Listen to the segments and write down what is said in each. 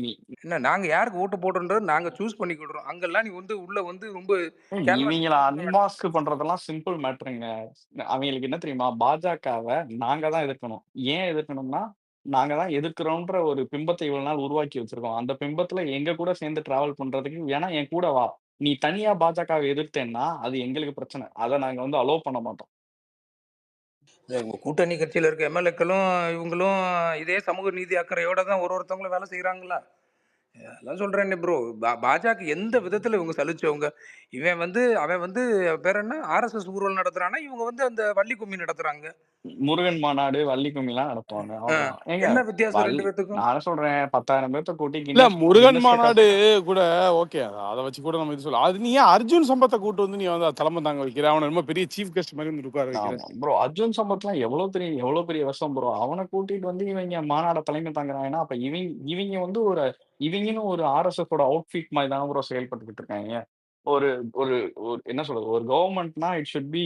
நீ என்ன நாங்க யாருக்கு ஓட்டு போடுறோன்றது நாங்க சூஸ் பண்ணிக்கிடுறோம். அங்கெல்லாம் நீ வந்து உள்ள வந்து ரொம்ப இவிங்கள கேன்வாசிங் பண்ண வேண்டாம். அன்மாஸ்க் பண்றதெல்லாம் சிம்பிள் மேட்டருங்க. அவிங்களுக்கு என்ன தெரியுமா? பாஜகவ நாங்க தான் எதிர்க்கணும். ஏன் எதிர்க்கணும்னா, நாங்க தான் எதிர்க்கிறோம்ன்ற ஒரு பிம்பத்த இவ்வளவு நாள் உருவாக்கி வச்சிருக்கோம். அந்த பிம்பத்துல எங்க கூட சேர்ந்து டிராவல் பண்றதுக்கு வேணா என் கூட வா. நீ தனியா பாஜகவ எதிர்த்தேன்னா, அது எங்களுக்கு பிரச்சனை. அத நாங்க வந்து அலோவ் பண்ண மாட்டோம். உங்க கூட்டணி கட்சியில இருக்க எம்எல்ஏக்களும் இவங்களும் இதே சமூக நீதி அக்கறையோட தான் ஒருத்தவங்களும் வேலை செய்றாங்களா? அதான் சொல்றேனே ப்ரோ. பாஜக எந்த விதத்துல இவங்க சலிச்சவங்க? அவன் வந்து பேர் என்ன? ஆர்எஸ்எஸ் ஊர்வலம் நடத்துறான்னா, இவங்க வந்து அந்த வள்ளி கும்மி நடத்துறாங்க. முருகன் மாநாடு, வள்ளி கும்மிலாம் நடத்துவாங்க. அ அவ்வளோதான். ஏங்க என்ன வித்தியாசம் வள்ளி 2 பேத்துக்கும்? நான் என்ன சொல்றேன் 10,000 பேத்த கூட்டி இல்ல முருகன் கின்னஸ் ரெக்கார்ட் மாநாடு கூட ஓகே. அத வச்சு கூட நம்ம இது சொல்லலாம். அது நீ ஏன் அர்ஜுன் சம்பத்த கூட்டு வந்து நீ வந்து தலைமை தாங்க வைக்கிற? அவன ரொம்ப பெரிய சீஃப் கெஸ்ட் மாரி வந்து உட்கார வைக்கிற. ஆமா. ப்ரோ அர்ஜுன் சம்பத்லாம் எவ்வளோ பெரிய விஷம் ப்ரோ. அவன கூட்டிட்டு வந்து இவைங்க மாநாட தலைமை தாங்குறாங்கன்னா, அப்ப இவைங்க வந்து இவைங்கன்னு ஒரு ஆர்எஸ்எஸோட அவுட்ஃபிட் மாரி தான ப்ரோ செயல்பட்டுக்கிட்டு இருக்காய்ங்க. ஒரு ஒரு ஒரு என்ன சொல்றது? ஒரு கவர்ன்மெண்ட்னா it should be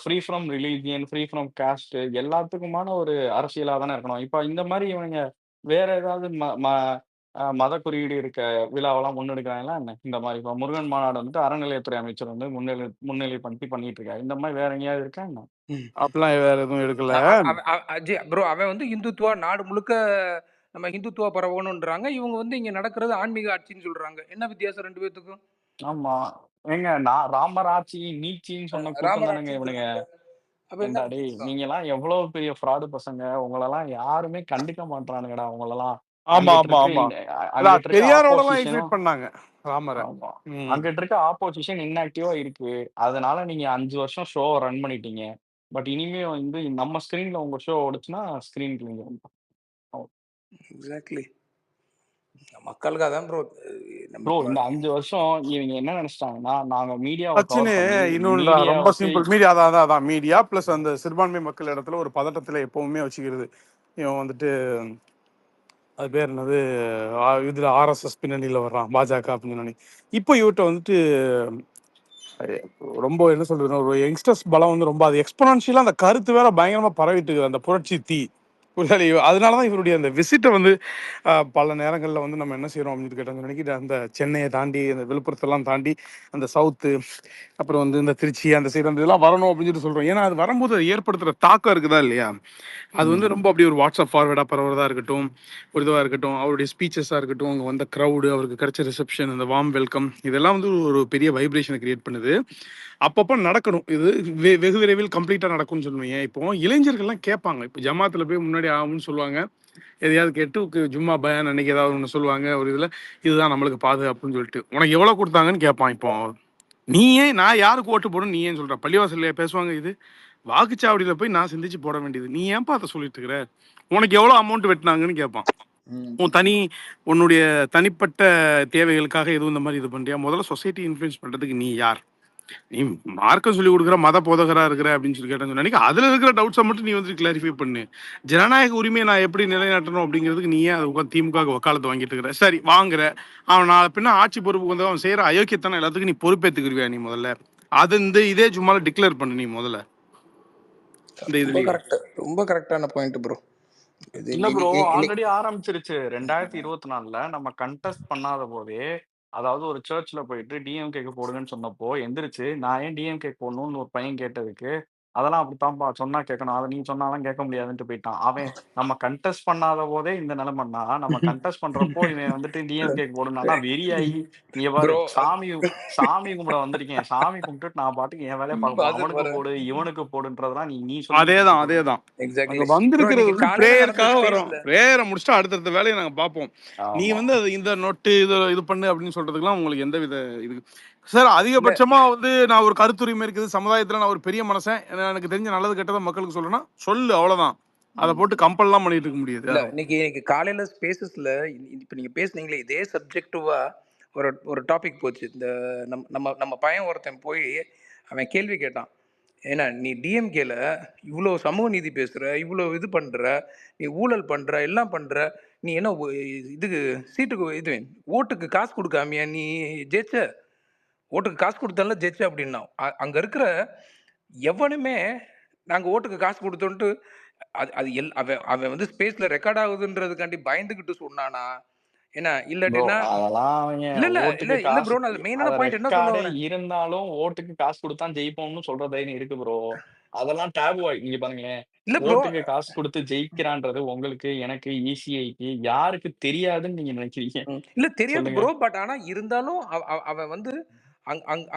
free from religion, free from caste எல்லாத்துக்குமான ஒரு அரசியலா தானே இருக்கணும். இப்ப இந்த மாரி இவனுங்க வேற ஏதாவது ம ம மத குறியீடு இருக்க விழாவெல்லாம் முன்னெடுக்கிறாங்களா என்ன? இந்த மாரி இப்ப முருகன் மாநாடு வந்துட்டு அறநிலையத்துறை அமைச்சர் வந்து முன்னிலை பண்ணிட்டு இருக்காரு. இந்த மாரி வேற எங்கேயாவது இருக்கா என்ன? ம். அப்பலாம் வேற எதுவும் எடுக்கல. அவன் ப்ரோ அவன் வந்து இந்துத்துவா நாடு முழுக்க நம்ம இந்துத்துவா பரவணுன்றாங்க. இவங்க வந்து இங்க நடக்கிறது ஆன்மீக ஆட்சின்னு சொல்றாங்க. என்ன வித்தியாசம் 2 பேத்துக்கும்? ஆமா. ஏங்க நான் ராமர் ஆட்சி, நீட்சின்னு சொன்ன கூட்டம் ராமர் தானங்க இவனுங்க. ஆட்சின்றாங்க. அப்ப என்ன ஏன்டா டேய்! வித்தியாசம்? நீங்கலாம் எவ்வளோ பெரிய ஃப்ராடு பசங்க. உங்களலாம் யாருமே கண்டுக்க மாட்றானுங்கடா உங்களலாம். ஆமா, அங்கிட்டு ஆமா, இருக்க ஆமா. இல்ல அங்கிட்டு இருக்க பெரியாரோடலாம் ஆப்போசிஷனும் ஈக்குவேட் பண்ணாங்க ராமர. ஆமா. ம். அங்கிட்டு இருக்க ஆப்போசிஷன் இன்ஆக்டிவா இருக்கு. அதனால நீங்க 5 வருஷம் ஷோவ ரன் பண்ணிட்டீங்க. பட் இனிமே வந்து நம்ம ஸ்க்ரீன்ல உங்க ஷோ ஓடுச்சுன்னா, ஸ்க்ரீன் கிளியர் வந்துரும். எக்ஸாக்ட்லி. மக்களுக்கு அதான் ப்ரோ. ப்ரோ நம்ம இந்த 5 வருஷம் இவங்க என்ன நெனச்சுட்டாங்கன்னா, நாங்க மீடியாவ பிரச்சனை கவர் பண்ணி இன்னொன்னுடா ரொம்ப மீடியாவுக்கு சிம்பிள். மீடியா அதான் மீடியா பிளஸ் அந்த சிறுபான்மை மக்கள் இடத்துல ஒரு பதட்டத்துல எப்பவுமே வச்சுக்கிறது. இவன் வந்துட்டு அது பேர் என்னது இதுல ஆர்எஸ்எஸ் பின்னணியில வர்றான் பாஜக பின்னணி. இப்போ இவர்கிட்ட வந்துட்டு ரொம்ப என்ன சொல்றது ஒரு யங்ஸ்டர்ஸ் பலம் வந்து ரொம்ப அது எக்ஸ்போனன்ஷியலா அந்த கருத்து வேற பயங்கரமா பரவிட்டு இருக்குது அந்த புரட்சி தீ. புரியல அதனாலதான் இவருடைய அந்த விசிட்டை வந்து பல நேரங்களில் வந்து நம்ம என்ன செய்யறோம் அப்படின்னு கேட்டாங்க நினைக்கிட்டு அந்த சென்னையை தாண்டி அந்த விழுப்புரத்தெல்லாம் தாண்டி அந்த சவுத்து அப்புறம் வந்து இந்த திருச்சி அந்த சைடு அந்த இதெல்லாம் வரணும் அப்படின்னு சொல்லிட்டு சொல்றோம். ஏன்னா அது வரும்போது அது ஏற்படுத்துற தாக்கம் இருக்குதா இல்லையா? அது வந்து ரொம்ப அப்படி ஒரு வாட்ஸ்அப் ஃபார்வேர்டா பரவுறதா இருக்கட்டும், ஒரு இதுவாக இருக்கட்டும், அவருடைய ஸ்பீச்சஸாக இருக்கட்டும், அங்கே வந்த க்ரௌடு அவருக்கு கிடைச்ச ரிசப்ஷன் அந்த வார்ம் வெல்கம் இதெல்லாம் வந்து ஒரு பெரிய வைப்ரேஷனை கிரியேட் பண்ணுது. அப்பப்போ நடக்கணும். இது வெகு விரைவில் கம்ப்ளீட்டாக நடக்கும்னு சொல்லுவீங்க. இப்போ இளைஞர்கள்லாம் கேட்பாங்க. இப்போ ஜமாத்தில் போய் முன்னாடி ஆகும்னு சொல்லுவாங்க. எதையாவது கேட்டு ஜும்மா பயான் அன்னைக்கு ஏதாவது ஒன்று சொல்லுவாங்க. ஒரு இதில் இதுதான் நம்மளுக்கு பாதுகாப்புன்னு சொல்லிட்டு உனக்கு எவ்வளோ கொடுத்தாங்கன்னு கேட்பான். இப்போ நீ ஏன் நான் யாருக்கு ஓட்டு போடணும் நீ ஏன் சொல்ற? பள்ளிவாசல்ல பேசுவாங்க இது. வாக்குச்சாவடியில போய் நான் சிந்திச்சு போட வேண்டியது. நீ ஏன்பா அதை சொல்லிட்டு இருக்கிற? உனக்கு எவ்வளோ அமௌண்ட் வெட்டினாங்கன்னு கேட்பான். உன்னுடைய தனிப்பட்ட தேவைகளுக்காக எதுவும் இந்த மாதிரி இது பண்றியா? முதல்ல சொசைட்டி இன்ஃப்ளூயன்ஸ் பண்றதுக்கு நீ யார்? நீ மார்க்கம் சொல்லி கொடுக்குற மத போதகரா இருக்கிற அப்படின்னு சொல்லி கேட்டேன்னு நினைக்க அதுல இருக்கிற டவுட்ஸை மட்டும் நீ வந்து கிளாரிஃபை பண்ணு. ஜனநாயக உரிமையை நான் எப்படி நிலைநாட்டணும் அப்படிங்கிறதுக்கு நீ ஏன் அது திமுக வக்காலத்து வாங்கிட்டு இருக்கிற? சரி வாங்குற அவன் நாளை பின்ன ஆட்சி பொறுப்புக்கு வந்து அவன் செய்யற அயோக்கியத்தான எல்லாத்துக்கும் நீ பொறுப்பேற்றுக்கிறியா? நீ முதல்ல அது இந்த இதே சும்மா டிக்ளேர் பண்ணு நீ முதல்ல இந்த ரொம்ப இதுலயே. கரெக்ட். ரொம்ப கரெக்டான பாயிண்ட் ப்ரோ. இது இல்ல ப்ரோ ஆல்ரெடி ஆரம்பிச்சிருச்சு. 2024ல நம்ம கன்டெஸ்ட் பண்ணாத போதே, அதாவது ஒரு சர்ச்ல போயிட்டு டிஎம்கேக்கு போடுங்கன்னு சொன்னப்போ, எந்திரிச்சு நான் ஏன் டிஎம்கேக்கு போடணும்னு ஒரு பையன் கேட்டதுக்கு, அதெல்லாம் அப்படித்தான்ப்பா சொன்னா கேட்கணும். அத நீ சொன்னாலாம் கேட்க முடியாதுன்ட்டு போயிட்டான். அவன் நம்ம கன்டெஸ்ட் பண்ணாத போதே இந்த நிலைமைன்னா, நம்ம கன்டெஸ்ட் பண்றப்போ இவன் வந்துட்டு டிஎம்கேக்கு போடுனான்னா வெறியாகி, இங்க பாரு ப்ரோ சாமி கும்பிட வந்திருக்கேன். சாமி கும்பிட்டுட்டு நான் பாட்டுக்கு என் வேலைய பார்க்க போறேன். அவனுக்கு பாரு. போடு, இவனுக்கு போடுன்றதெல்லாம் நீ சொல்லிக்கிட்டு இருக்க அதேதான் ப்ரோ. அதேதான் அங்க எக்ஸாக்ட்லி. ப்ரோ வந்திருக்கிறது இன்னைக்கு வந்து காலையில நடந்த பிரேயருக்காக வரோம். ஸ்பேஸ்ல பிரேயரை முடிச்சுட்டு அடுத்தடுத்த வேலையை நாங்க பார்ப்போம். நீ ஆமா. வந்து அது இந்த நொட்டு இது பண்ணு அப்படின்னு சொல்றதுக்குலாம் உங்களுக்கு எந்த வித இது சார்? இல்ல அதிகபட்சமா வந்து நான் ஒரு கருத்துரிமை இருக்குது சமுதாயத்துல, நான் ஒரு பெரிய மனுஷன், எனக்கு தெரிஞ்ச நல்லது கெட்டதை மக்களுக்கு சொல்லணும் சொல்லு, அவ்வளவுதான். அதை போட்டு கம்பல்லாம் பண்ணிட்டு இருக்க முடியாது இல்ல யாரும். இன்னைக்கு காலையில ஸ்பேசஸ்ல இப்ப நீங்க பேசுனீங்களே இதே சப்ஜெக்டிவா ஒரு ஒரு டாபிக் போச்சு. இந்த நம்ம நம்ம பையன் ஒருத்தன் போய் அவன் கேள்வி கேட்டான். ஏன்னா நீ டிஎம்கேல இவ்வளோ சமூக நீதி பேசுற, இவ்வளோ இது பண்ற, நீ ஊழல் பண்ற, எல்லாம் பண்ற, நீ என்ன இதுக்கு சீட்டுக்கு இது ஓட்டுக்கு காசு கொடுக்காமையா நீ ஜெயிச்ச? ஓட்டுக்கு காசு கொடுத்தால ஜெயிச்ச அப்படின்னா அங்க இருக்கிற எவனுமே நாங்க ஓட்டுக்கு காசு கொடுத்தோன்ட்டு அது அது அவன் அவன் வந்து ஸ்பேஸ்ல ரெக்கார்ட் ஆகுதுன்றதுக்காண்டி பயந்துகிட்டு சொன்னானா, என்ன ப்ரோ இல்லாட்டினா அதெல்லாம் அவங்க இல்ல இல்ல இல்ல ஓட்டுக்கு இல்ல ப்ரோ, காசு நான் மெயினான அத பாயிண்ட் என்ன சொல்ல ரெக்கார்டே வரேன். இருந்தாலும் ஓட்டுக்கு காசு குடுத்தா ஜெயிப்போம்னு சொல்ற தைரியம் இருக்கு ப்ரோ. அதெல்லாம் டேபு இங்க பாருங்களேன். இல்ல ப்ரோ, ஓட்டுக்கு காசு குடுத்து ஜெயிக்கிறான்றது உங்களுக்கு, எனக்கு, இசிஐக்கு யாருக்கு தெரியாதுன்னு நீங்க நினைக்கிறீங்க? இல்ல தெரியாது சொல்லுங்க. ப்ரோ. பட் ஆனா இருந்தாலும் அவன் வந்து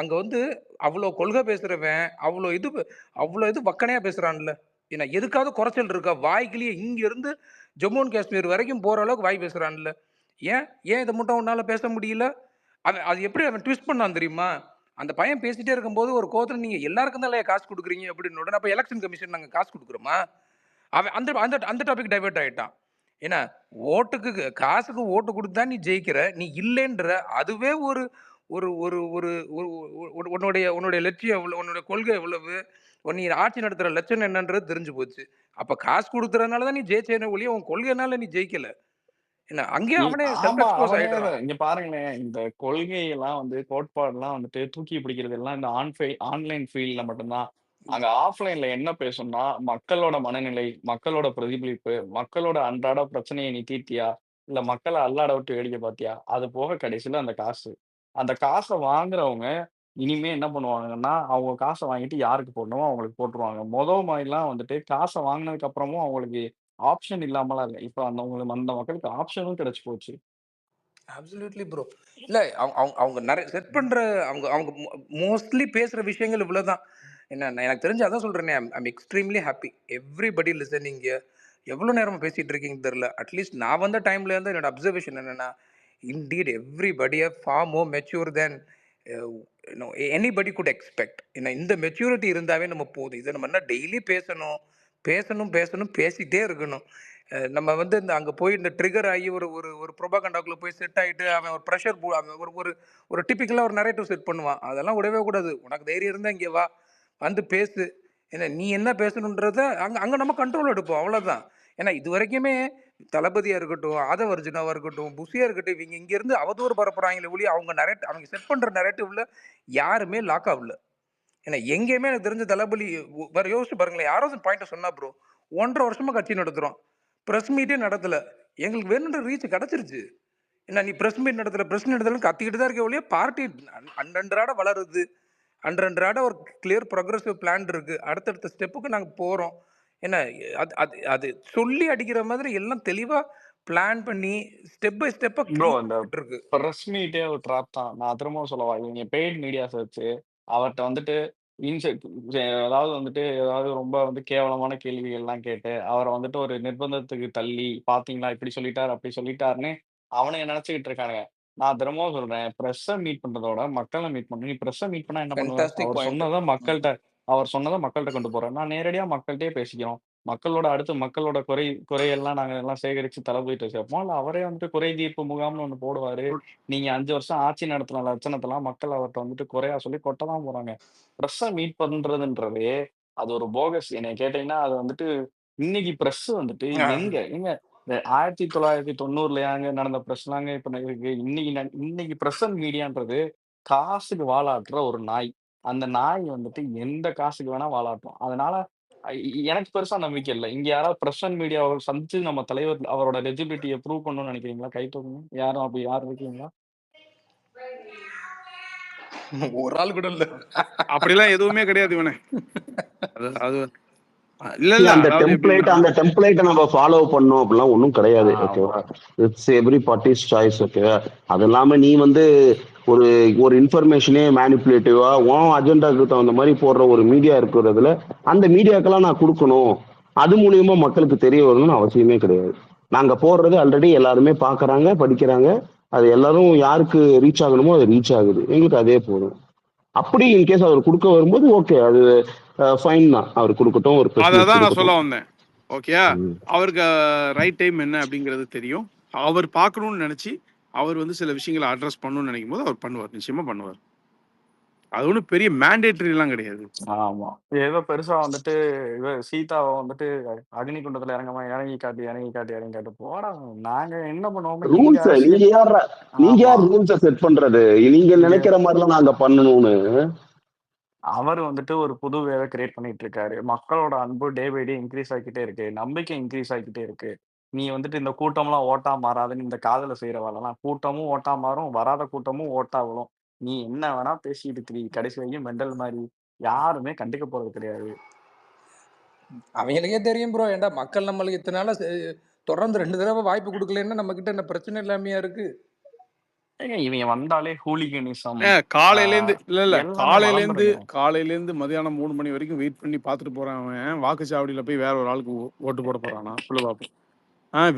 அங்க வந்து அவ்வளோ கொள்கை பேசுறவன், அவ்வளோ இது வக்கனையா பேசுறான்ல. ஏன்னா எதுக்காவது குறைச்சல் இருக்கா? வாய்க்கிலேயே இங்க இருந்து ஜம்மு அண்ட் காஷ்மீர் வரைக்கும் போற அளவுக்கு வாய் பேசுறான்ல. ஏன் ஏன் இதை மட்டும் உன்னால பேச முடியல? அவன் அது எப்படி அவன் ட்விஸ்ட் பண்ணான் தெரியுமா? அந்த பையன் பேசிட்டே இருக்கும்போது ஒரு கோவத்துல நீங்க எல்லாருக்கும் தான் காசு கொடுக்குறீங்க அப்படின்னு உடனே, அப்ப எலெக்ஷன் கமிஷன் நாங்க காசு கொடுக்குறோமா? அவன் அந்த அந்த அந்த டாபிக் டைவர்ட் ஆயிட்டான். ஏன்னா ஓட்டுக்கு காசுக்கு ஓட்டு கொடுத்தா நீ ஜெயிக்கிற, நீ இல்லைன்ற அதுவே ஒரு ஒரு ஒரு ஒரு உன்னுடைய உன்னுடைய லட்சியம் எவ்வளவு, உன்னுடைய கொள்கை எவ்வளவு, நீ ஆட்சி நடத்துற லட்சணம் என்னன்றது தெரிஞ்சு போச்சு. அப்ப காசு கொடுக்கறதுனால தான் நீ ஜெயிச்சேனே ஒழிய உன் கொள்கைனால நீ ஜெயிக்கல. என்ன அங்கேயே அவனே செல்ஃப் ஆமா. எக்ஸ்போஸ் அவனே ஆயிடுறான். இங்க பாருங்களேன். இந்த கொள்கையெல்லாம் வந்து கோட்பாடுலாம் வந்துட்டு தூக்கி பிடிக்கிறது எல்லாம் இந்த ஆன்லைன் ஃபீல்ட்ல மட்டும் தான். அங்க ஆஃப்லைன்ல என்ன பேசணும்னா, மக்களோட மனநிலை, மக்களோட பிரதிபலிப்பு, மக்களோட அன்றாட பிரச்சனைய நீ தீர்த்தியா? இல்ல மக்கள அல்லாட விட்டு வேடிக்கை பார்த்தியா? அது போக கடைசில அந்த காசு. அந்த காச வாங்குறவங்க இனிமே என்ன பண்ணுவாங்கன்னா, அவங்க காச வாங்கிட்டு யாருக்கு போடணுமோ அவங்களுக்கு போட்டுருவாங்க. மாரிலாம் வந்துட்டு காச வாங்குனதுக்கு அப்புறமும் அவங்களுக்கு ஆப்ஷன் இல்லாமலாம் இல்ல. இப்ப அந்த மக்களுக்கு ஆப்ஷனும் கிடைச்சு போச்சு. Absolutely bro. இல்ல அவங்க அவங்க அவங்க நிறைய செட் பண்ற அவங்க அவங்க மோஸ்ட்லி பேசுற விஷயங்கள் இவ்வளவுதான். என்ன எனக்கு தெரிஞ்சு அதான் சொல்றேனே, I'm extremely happy everybody listening. எவ்வளவு நேரமா பேசிட்டு இருக்கீங்கன்னு தெரியல. அட்லீஸ்ட் நான் வந்த டைம்ல இருந்து என்னோட அப்சர்வேஷன் என்னன்னா, indeed everybody are for more mature then anybody good expect. ஏன்னா இந்த மெச்சூரிட்டி இருந்தாவே நம்ம போதும். இதை நம்ம என்ன டெய்லி பேசணும் பேசணும் பேசணும் பேசிட்டே இருக்கணும். நம்ம வந்து இந்த அங்கே போய் இந்த ட்ரிகர் ஆகி ஒரு ஒரு ஒரு ப்ரொபகண்டாக்குள்ள போய் செட் ஆகிட்டு அவன் ஒரு ப்ரெஷர் அவன் ஒரு ஒரு ஒரு டிப்பிக்கலாக ஒரு நரேட்டிவ் செட் பண்ணுவான். அதெல்லாம் விடவே கூடாது. உனக்கு தைரியம் இருந்தால் இங்கே வா, வந்து பேசு. ஏன்னா நீ என்ன பேசணுன்றத அங்கே அங்கே நம்ம கண்ட்ரோல் எடுப்போம், அவ்வளோதான். ஏன்னா இது வரைக்குமே தளபதியாக இருக்கட்டும், ஆதவ அர்ஜுனாவாக இருக்கட்டும், புஷியாக இருக்கட்டும், இவங்க இங்கேருந்து அவதூறு பரப்புறாங்களே ஒழிய அவங்க செட் பண்ணுற நரேட்டிவ்ல யாருமே லாக் ஆகல. ஏன்னா எங்கேயுமே எனக்கு தெரிஞ்ச தளபதி வேற யோசிச்சு பாருங்களேன். யாரோ பாயிண்ட சொன்னா ப்ரோ, 1.5 வருஷமா கட்சி நடத்துறோம், பிரஸ் மீட்டே நடத்தல, எங்களுக்கு வேணுன்ற ரீச் கிடைச்சிருச்சு. என்ன நீ பிரஸ் மீட் நடத்தல, பிரஸ் மீட் நடத்தல கத்திக்கிட்டு தான் இருக்க ஒழிய பார்ட்டி அன்றன்றாட வளருது. அன்றன்றாட ஒரு கிளியர் ப்ரோக்ரஸிவ் பிளான் இருக்கு. அடுத்தடுத்த ஸ்டெப்புக்கு நாங்க போறோம். என்ன அது அது அது சொல்லி அடிக்கிற மாதிரி எல்லாம் தெளிவா பிளான் பண்ணி ஸ்டெப் பை ஸ்டெப்பா ப்ரோ இந்த கிளியர் இருக்கு. பிரஸ் மீட்டே ஒரு ட்ராப் தான். நான் திரும்பவும் சொல்லவா, இவங்க பெய்ட் மீடியாஸ் வச்சு அவர்ட்ட வந்துட்டு இன்செக்ட் அதாவது வந்துட்டு ஏதாவது ரொம்ப வந்து கேவலமான கேள்விகள்லாம் கேட்டு, அவர வந்துட்டு ஒரு நிர்பந்தத்துக்கு தள்ளி, "பார்த்தீங்களா இப்படி சொல்லிட்டாரு, அப்படி சொல்லிட்டாருன்னு" அவனுங்க நெனச்சுக்கிட்டு இருக்கானுங்க. நான் திரும்பவும் சொல்றேன், பிரஸ்ஸ மீட் பண்றத விட மக்கள மீட் பண்ணணும். நீ பிரஸ்ஸ மீட் பண்ணா என்ன பண்ணுவ? Fantastic point. அவர் சொன்னத மக்கள்ட்ட கொண்டு போறேன். நான் நேரடியா மக்கள்ட்டயே பேசிக்கிறோம். அடுத்து மக்களோட குறையெல்லாம் நாங்க எல்லாம் சேகரிச்சு தளபதிட்ட சேர்ப்போம். இல்ல அவரே வந்துட்டு குறை தீர்ப்பு முகாம்னு ஒண்ணு போடுவாரு. நீங்க 5 வருஷம் ஆட்சி நடத்தின லட்சணத்தெல்லாம் மக்கள் அவர்ட்ட வந்துட்டு குறையா சொல்லி கொட்ட தான் போறாங்க. பிரஸ்ஸ மீட் பண்றதுன்றதே, அது ஒரு போகஸ். என்னைய கேட்டீங்கன்னா, அது வந்துட்டு இன்னைக்கு பிரஸ் வந்துட்டு ஏங்க இந்த 1990லயாங்க நடந்த பிரஸ்லாங்க இப்ப இருக்கு. இன்னைக்கு பிரஸ் அண்ட் மீடியான்றது காசுக்கு வாலாட்டுற ஒரு நாய். அந்த நாய் வந்துட்டு எந்த காசுக்கு வேணா வாலாட்டும். அதனால எனக்கு பெருசா நம்பிக்கை இல்ல. இங்க யாராவது பிரஸ் அண்ட் மீடியாவ சந்திச்சு நம்ம தலைவர் அவரோட எலிஜிபிலிட்டிய ப்ரூவ் பண்ணணும்னு நெனைக்கிறீங்களா? கை தூக்குங்க. யாரும் இருக்கீங்களா? ஒரு ஆள் கூட இல்ல. அப்படிலாம் எதுவுமே கிடையாது இவனே. அது அது இல்ல See, இல்ல அந்த அதாவது எப்படின்னா டெம்ப்ளேட்டை நம்ம ஃபாலோ பண்ணோம் அப்படிலாம் ஒன்றும் கிடையாது. ஆமா. ஓகேவா? It's every parties choice. ஓகேவா? அது இல்லாம நீ வந்து ஒரு ஒரு இன்ஃபர்மேஷனே மேனிப்புலேட்டிவா உன் அஜெண்டாக்கு தகுந்த மாதிரி போடுற ஒரு மீடியா இருக்கிறதுல அந்த மீடியாக்கெல்லாம் நான் கொடுக்கணும், அது மூலியமா மக்களுக்கு தெரிய வரணும்னு அவசியமே கிடையாது. நாங்க போடுறது ஆல்ரெடி எல்லாருமே பார்க்கறாங்க, படிக்கிறாங்க. அது எல்லாரும் யாருக்கு ரீச் ஆகணுமோ அது ரீச் ஆகுது. எங்களுக்கு அதே போதும். அப்படி இன்கேஸ் அவர் கொடுக்க வரும்போது ஓகே, அது ஃபைன் தான். அவர் கொடுக்கட்டும், ஒரு பிரஸ் மீட் அதான் நான் சொல்ல கொடுக்கட்டும். வந்தேன். ஓகேயா? ம். அவருக்கு ரைட் டைம் என்ன அப்படிங்கிறது தெரியும். அவர் பார்க்கணும்னு நினைச்சு அவர் வந்து சில விஷயங்களை அட்ரஸ் பண்ணணும்னு நினைக்கும் போது அவர் பண்ணுவார், நிச்சயமா பண்ணுவார். அது ஒன்றும் பெரிய மேண்டேட்டரி எல்லாம் கிடையாது. ஆமா. ஏதோ பெருசா வந்துட்டு சீதாவ வந்துட்டு அக்னிகுண்டத்துல இறங்கி காட்டி போடா. நாங்க என்ன பண்ணுவோம்னா, எங்க ரூல்ஸ் அரசியல் நீங்க ஆமா. யார் ரூல்ஸை செட் பண்றது? நீங்க இங்க நினைக்கிற மாதிரிலாம் நாங்க பண்ணணும்னு. அவரு வந்துட்டு ஒரு புது வேவ கிரியேட் பண்ணிட்டு இருக்காரு. மக்களோட அன்பு டே பை டே இன்கிரீஸ் ஆகிக்கிட்டே இருக்கு. நம்பிக்கை இன்கிரீஸ் ஆகிக்கிட்டே இருக்கு. நீ வந்துட்டு இந்த கூட்டம்லாம் ஓட்டா மாறாதுன்னு இந்த காதுல செய்யற வேலைலாம் கூட்டமும் ஓட்டா மாறும், வராத கூட்டமும் ஓட்டா விழும். நீ என்ன வேணா பேசிட்டு திரி. கடைசி வரைக்கும் மெண்டல் மாரி யாருமே கண்டுக்க போறது கிடையாது. அவங்களுக்கே தெரியும் ப்ரோ. ஏன்டா மக்கள் நம்மளுக்கு இத்தனை நாளா தொடர்ந்து 2 தடவை வாய்ப்பு குடுக்கலன்னா நம்ம கிட்ட என்ன பிரச்சனை இல்லாமையா இருக்கு? ஏங்க இவங்க வந்தாலே ஹூலிகனிசம் காலையிலேருந்து இல்ல எல்லாமே காலையிலேருந்து வளர்ந்துருங்க. காலையிலேருந்து மதியானம் 3 மணி வரைக்கும் வெயிட் பண்ணி பார்த்துட்டு போறான் அவன். வாக்குச்சாவடியில போய் வேற ஒரு ஆளுக்கு ஓட்டு போட போறானா சொல்லு பார்ப்போம்.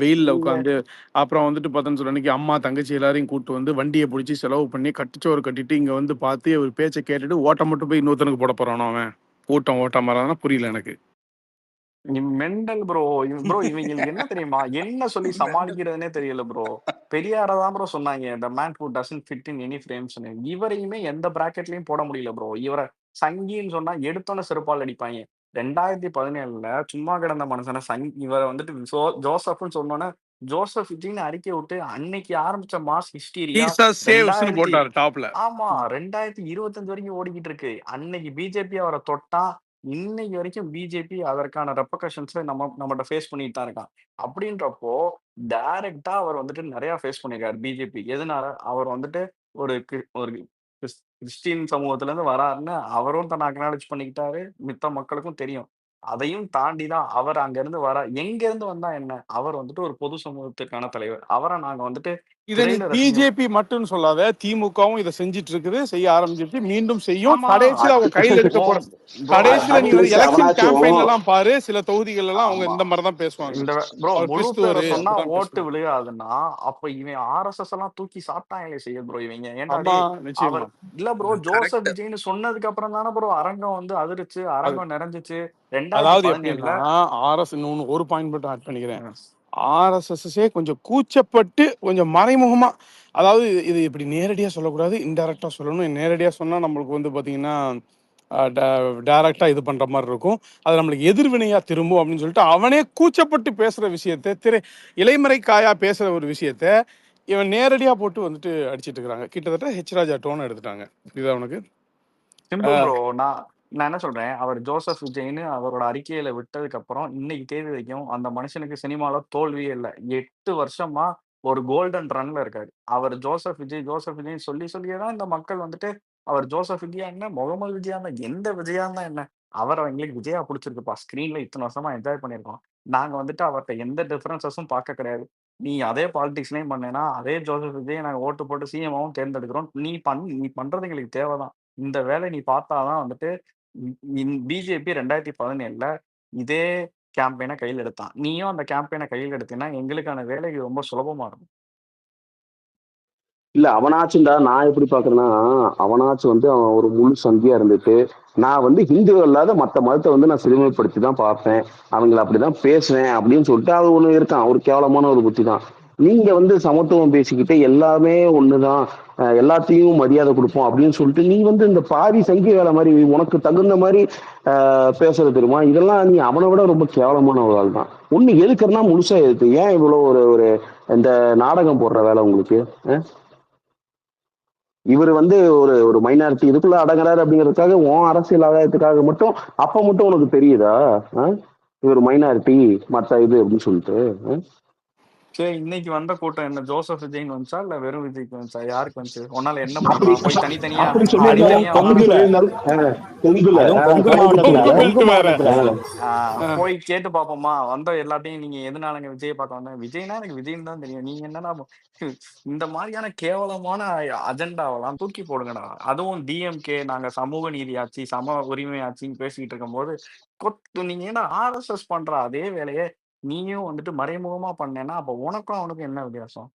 வெயில்ல நீங்க உட்காந்து அப்புறம் வந்துட்டு பார்த்தோன்னு சொல்ல அன்னைக்கு அம்மா தங்கச்சி எல்லாரையும் கூட்டு வந்து வண்டியை பிடிச்சி செலவு பண்ணி கட்டிச்சோறு கட்டிட்டு இங்க வந்து பார்த்து அவர் பேச்சை கேட்டுட்டு ஓட்ட மட்டும் போய் இன்னொருத்தனுக்கு போட போறானோ அவன். கூட்டம் ஓட்டாம இருந்தா புரியல எனக்கு. Mental bro. ப்ரோ இவங்களுக்கு என்ன தெரியுமா? என்ன சொல்லி சமாளிக்கிறதுனே தெரியல ப்ரோ. பெரியார தான் ப்ரோ சொன்னாங்க. The man who doesn't fit in any ஃப்ரேம்ஸ்ன்னு. இவரையுமே எந்த பிராக்கெட்லயும் போட முடியல ப்ரோ. இவர சங்கின்னு சொன்னா எடுத்தோன்னே செருப்பால் அடிப்பாங்க. 2017ல சும்மா கிடந்த மனுஷன இவர வந்துட்டு ஜோசப்ன்னு சொன்னோன்னே, ஜோசப் விஜய்ன்னு அறிக்கை விட்டு அன்னைக்கு ஆரம்பிச்ச மாஸ் ஹிஸ்டீரியா ஜீசஸ் சேவ்ஸ்னு 2000 போட்டாரு டாப்ல. ஆமா 2025 வரைக்கும் ஓடிக்கிட்டு இருக்கு. அன்னைக்கு பிஜேபி அவர தொட்டா, இன்னைக்கு வரைக்கும் பிஜேபி அதற்கான ரெப்பர்கஷன்ஸ நம்மட்ட ஃபேஸ் பண்ணிட்டு தான் இருக்கான். அப்படின்றப்போ, டைரக்ட்டா அவர் வந்துட்டு நெறைய ஃபேஸ் பண்ணியிருக்காரு பிஜேபி. எதனால? அவர் வந்துட்டு ஒரு கிறிஸ்டின் சமூகத்துல இருந்து வராருன்னு அவரும் தன்னை அக்னாலட்ஜ் பண்ணிக்கிட்டாரு. மித்த மக்களுக்கும் தெரியும். அதையும் தாண்டி தான் அவர் அங்க இருந்து எங்க இருந்து வந்தா என்ன? அவர் வந்துட்டு ஒரு பொது சமூகத்திற்கான தலைவர். அவர நாங்க வந்துட்டு இத நீ திரையில ரசிகர். பிஜேபி மட்டும் சொல்லாத, திமுகவும் இதை செஞ்சிட்டு இருக்குது, செய்ய ஆரம்பிச்சிருச்சு, மீண்டும் செய்யும். ஆமா. கடைசியில அவங்க கையில எடுக்க போற ப்ரோ கடைசியில நீ வந்து அட்லீஸ்ட் எலெக்ஷன் அவனாச்சும் கேம்பெயின்ல எல்லாம் பாரு, சில தொகுதிகள் எல்லாம் அவங்க ஆமா. இந்த மாதிரி தான் பேசுவாங்க. இந்த ப்ரோ அவர் முழு பேரை கிறிஸ்துவரு சொன்னா அப்படிதான் ஓட்டு பேசுவாங்க. விழுகாதுன்னா, அப்ப இவன் ஆர்எஸ்எஸ் எல்லாம் தூக்கி சாப்பிட்டாங்களே செய்ய ப்ரோ இவங்க. ஏன்டா ஆமா, டேய் நிச்சயமா. அவர் இல்ல ப்ரோ ஜோசப் கரெக்ட். விஜய்ன்னு சொன்னதுக்கு அப்புறம் தானே ப்ரோ அரங்கம் வந்து அதிர்ச்சு, அது அரங்கம் நிறைஞ்சிச்சு. அதாவது 2017ல எப்படின்னா இன்னொன்னு ஒரு பாயிண்ட் மட்டும் ஆட் பண்ணிக்கிறேன். ஆர்எஸ்எஸ்ஸே கொஞ்சம் கூச்சப்பட்டு கொஞ்சம் மறைமுகமா, அதாவது இது இப்படி நேரடியா சொல்லக்கூடாது, இன்டைரக்டா சொல்லணும். நேரடியா சொன்னா நம்மளுக்கு வந்து பாத்தீங்கன்னா டைரக்டா இது பண்ற மாதிரி இருக்கும், அது நம்மளுக்கு எதிர்வினையா திரும்பும் அப்படின்னு சொல்லிட்டு அவனே கூச்சப்பட்டு பேசுற விஷயத்த இலைமறை காயா பேசுற ஒரு விஷயத்த இவன் நேரடியா போட்டு வந்துட்டு அடிச்சிட்டு இருக்கிறாங்க. கிட்டத்தட்ட ஹெச் ராஜா டோன் எடுத்துட்டாங்க. இதுதான் உனக்கு சிம்பிள் ப்ரோ. நான் என்ன சொல்றேன், அவர் ஜோசப் விஜய்ன்னு அவரோட அறிக்கையில விட்டதுக்கு அப்புறம் இன்னைக்கு தேதி வரைக்கும் அந்த மனுஷனுக்கு சினிமால தோல்வியே இல்ல. 8 வருஷமா ஒரு கோல்டன் ரன்ல இருக்காரு. அவர் ஜோசப் விஜய்ன்னு சொல்லி சொல்லியே தான் இந்த மக்கள் வந்துட்டு அவர் ஜோசப் விஜயா என்ன, முகமது விஜயா என்ன, எந்த விஜயா இருந்தா என்ன, அவர எங்களுக்கு விஜயா புடிச்சிருக்குப்பா. ஸ்க்ரீன்ல இத்தன வருஷமா என்ஜாய் பண்ணியிருக்கோம். நாங்க வந்துட்டு அவர்ட்ட எந்த டிஃபரன்ஸஸும் பார்க்க கிடையாது. நீ அதே பாலிடிக்ஸ்லயும் பண்ணேன்னா, அதே ஜோசப் விஜய நாங்க ஓட்டு போட்டு சிஎம்மாவும் தேர்ந்தெடுக்கிறோம். நீ பண்றது எங்களுக்கு தேவைதான். இந்த வேலை நீ பார்த்தா தான் வந்துட்டு பிஜேபி 2017ல இதே கேம்பெயின கையில எடுத்தான். நீயும் அந்த கேம்பெயின கையில எடுத்தீன்னா, எங்களுக்கான வேலை ரொம்ப சுலபமா இருக்கும். இல்ல அவனாச்சும்டா, நான் எப்படி பாக்குறேன்னா, அவனாச்சும் வந்து அவன் ஒரு முழு சந்தியா இருந்துட்டு, நான் வந்து ஹிந்து அல்லாத மத்த மதத்தை வந்து நான் சிறுமைப்படுத்தி தான் பார்ப்பேன், அவங்கள அப்படிதான் பேசுவேன் அப்படின்னு சொல்லிட்டு அது ஒண்ணு இருக்கான். ஒரு கேவலமான ஒரு புத்தி தான். நீங்க வந்து சமத்துவம் பேசிக்கிட்டு எல்லாமே ஒண்ணுதான், எல்லாத்தையும் மரியாதை கொடுப்போம் அப்படின்னு சொல்லிட்டு நீ வந்து இந்த பாதி சங்கி வேலை மாதிரி உனக்கு தகுந்த மாதிரி பேசுறது தெரியுமா? இதெல்லாம் நீ அவனை விட ரொம்ப கேவலமான ஒரு ஆள் தான். ஒண்ணு எதுக்குறனா முழுசா எதுக்கு? ஏன் இவ்வளவு ஒரு ஒரு இந்த நாடகம் போடுற வேலை உங்களுக்கு? இவர் வந்து ஒரு ஒரு மைனாரிட்டி இதுக்குள்ள அடங்குறாரு அப்படிங்கிறதுக்காக உன் அரசியல் ஆதாயத்துக்காக மட்டும் அப்ப மட்டும் உனக்கு தெரியுதா? இவர் மைனாரிட்டி மத்த இது அப்படின்னு சொல்லிட்டு சரி, இன்னைக்கு வந்த கூட்டம் என்ன ஜோசப் விஜய்ன்னு வந்துச்சா? இல்ல வெறும் விஜய்க்கு வந்துச்சா? யாருக்கு வந்துச்சு? உன்னால என்ன அப்படி முடியுமா? போய் தனித்தனியா அப்படி சொல்லியிருந்தாலும் தனித்தனியா அதுவும் உன்னால கொங்குல அதுவும் கொங்கு கரெக்ட் மாவட்டத்துல கொங்கு கொங்கு பெல்ட் வேற. மாவட்டத்துல போய் கேட்டு பாப்போமா? வந்த எல்லாத்தையும் நீங்க எதனாலங்க விஜய் பார்க்க வந்தேன்? விஜய்னா எனக்கு விஜய்ன்னு தான் தெரியும். நீங்க என்னன்னா இந்த மாதிரியான கேவலமான அஜெண்டாவெல்லாம் தூக்கி போடுங்கடா. அதுவும் டிஎம்கே நாங்க சமூக நீதி ஆட்சி, சம உரிமை ஆட்சின்னு பேசிக்கிட்டு இருக்கும்போது, நீங்க என்ன ஆர்எஸ்எஸ் பண்ற அதே வேலையை நீயும் வந்துட்டு மறைமுகமா பண்ணேன்னா, அப்ப உனக்கும் அவனுக்கும் என்ன வித்தியாசம்?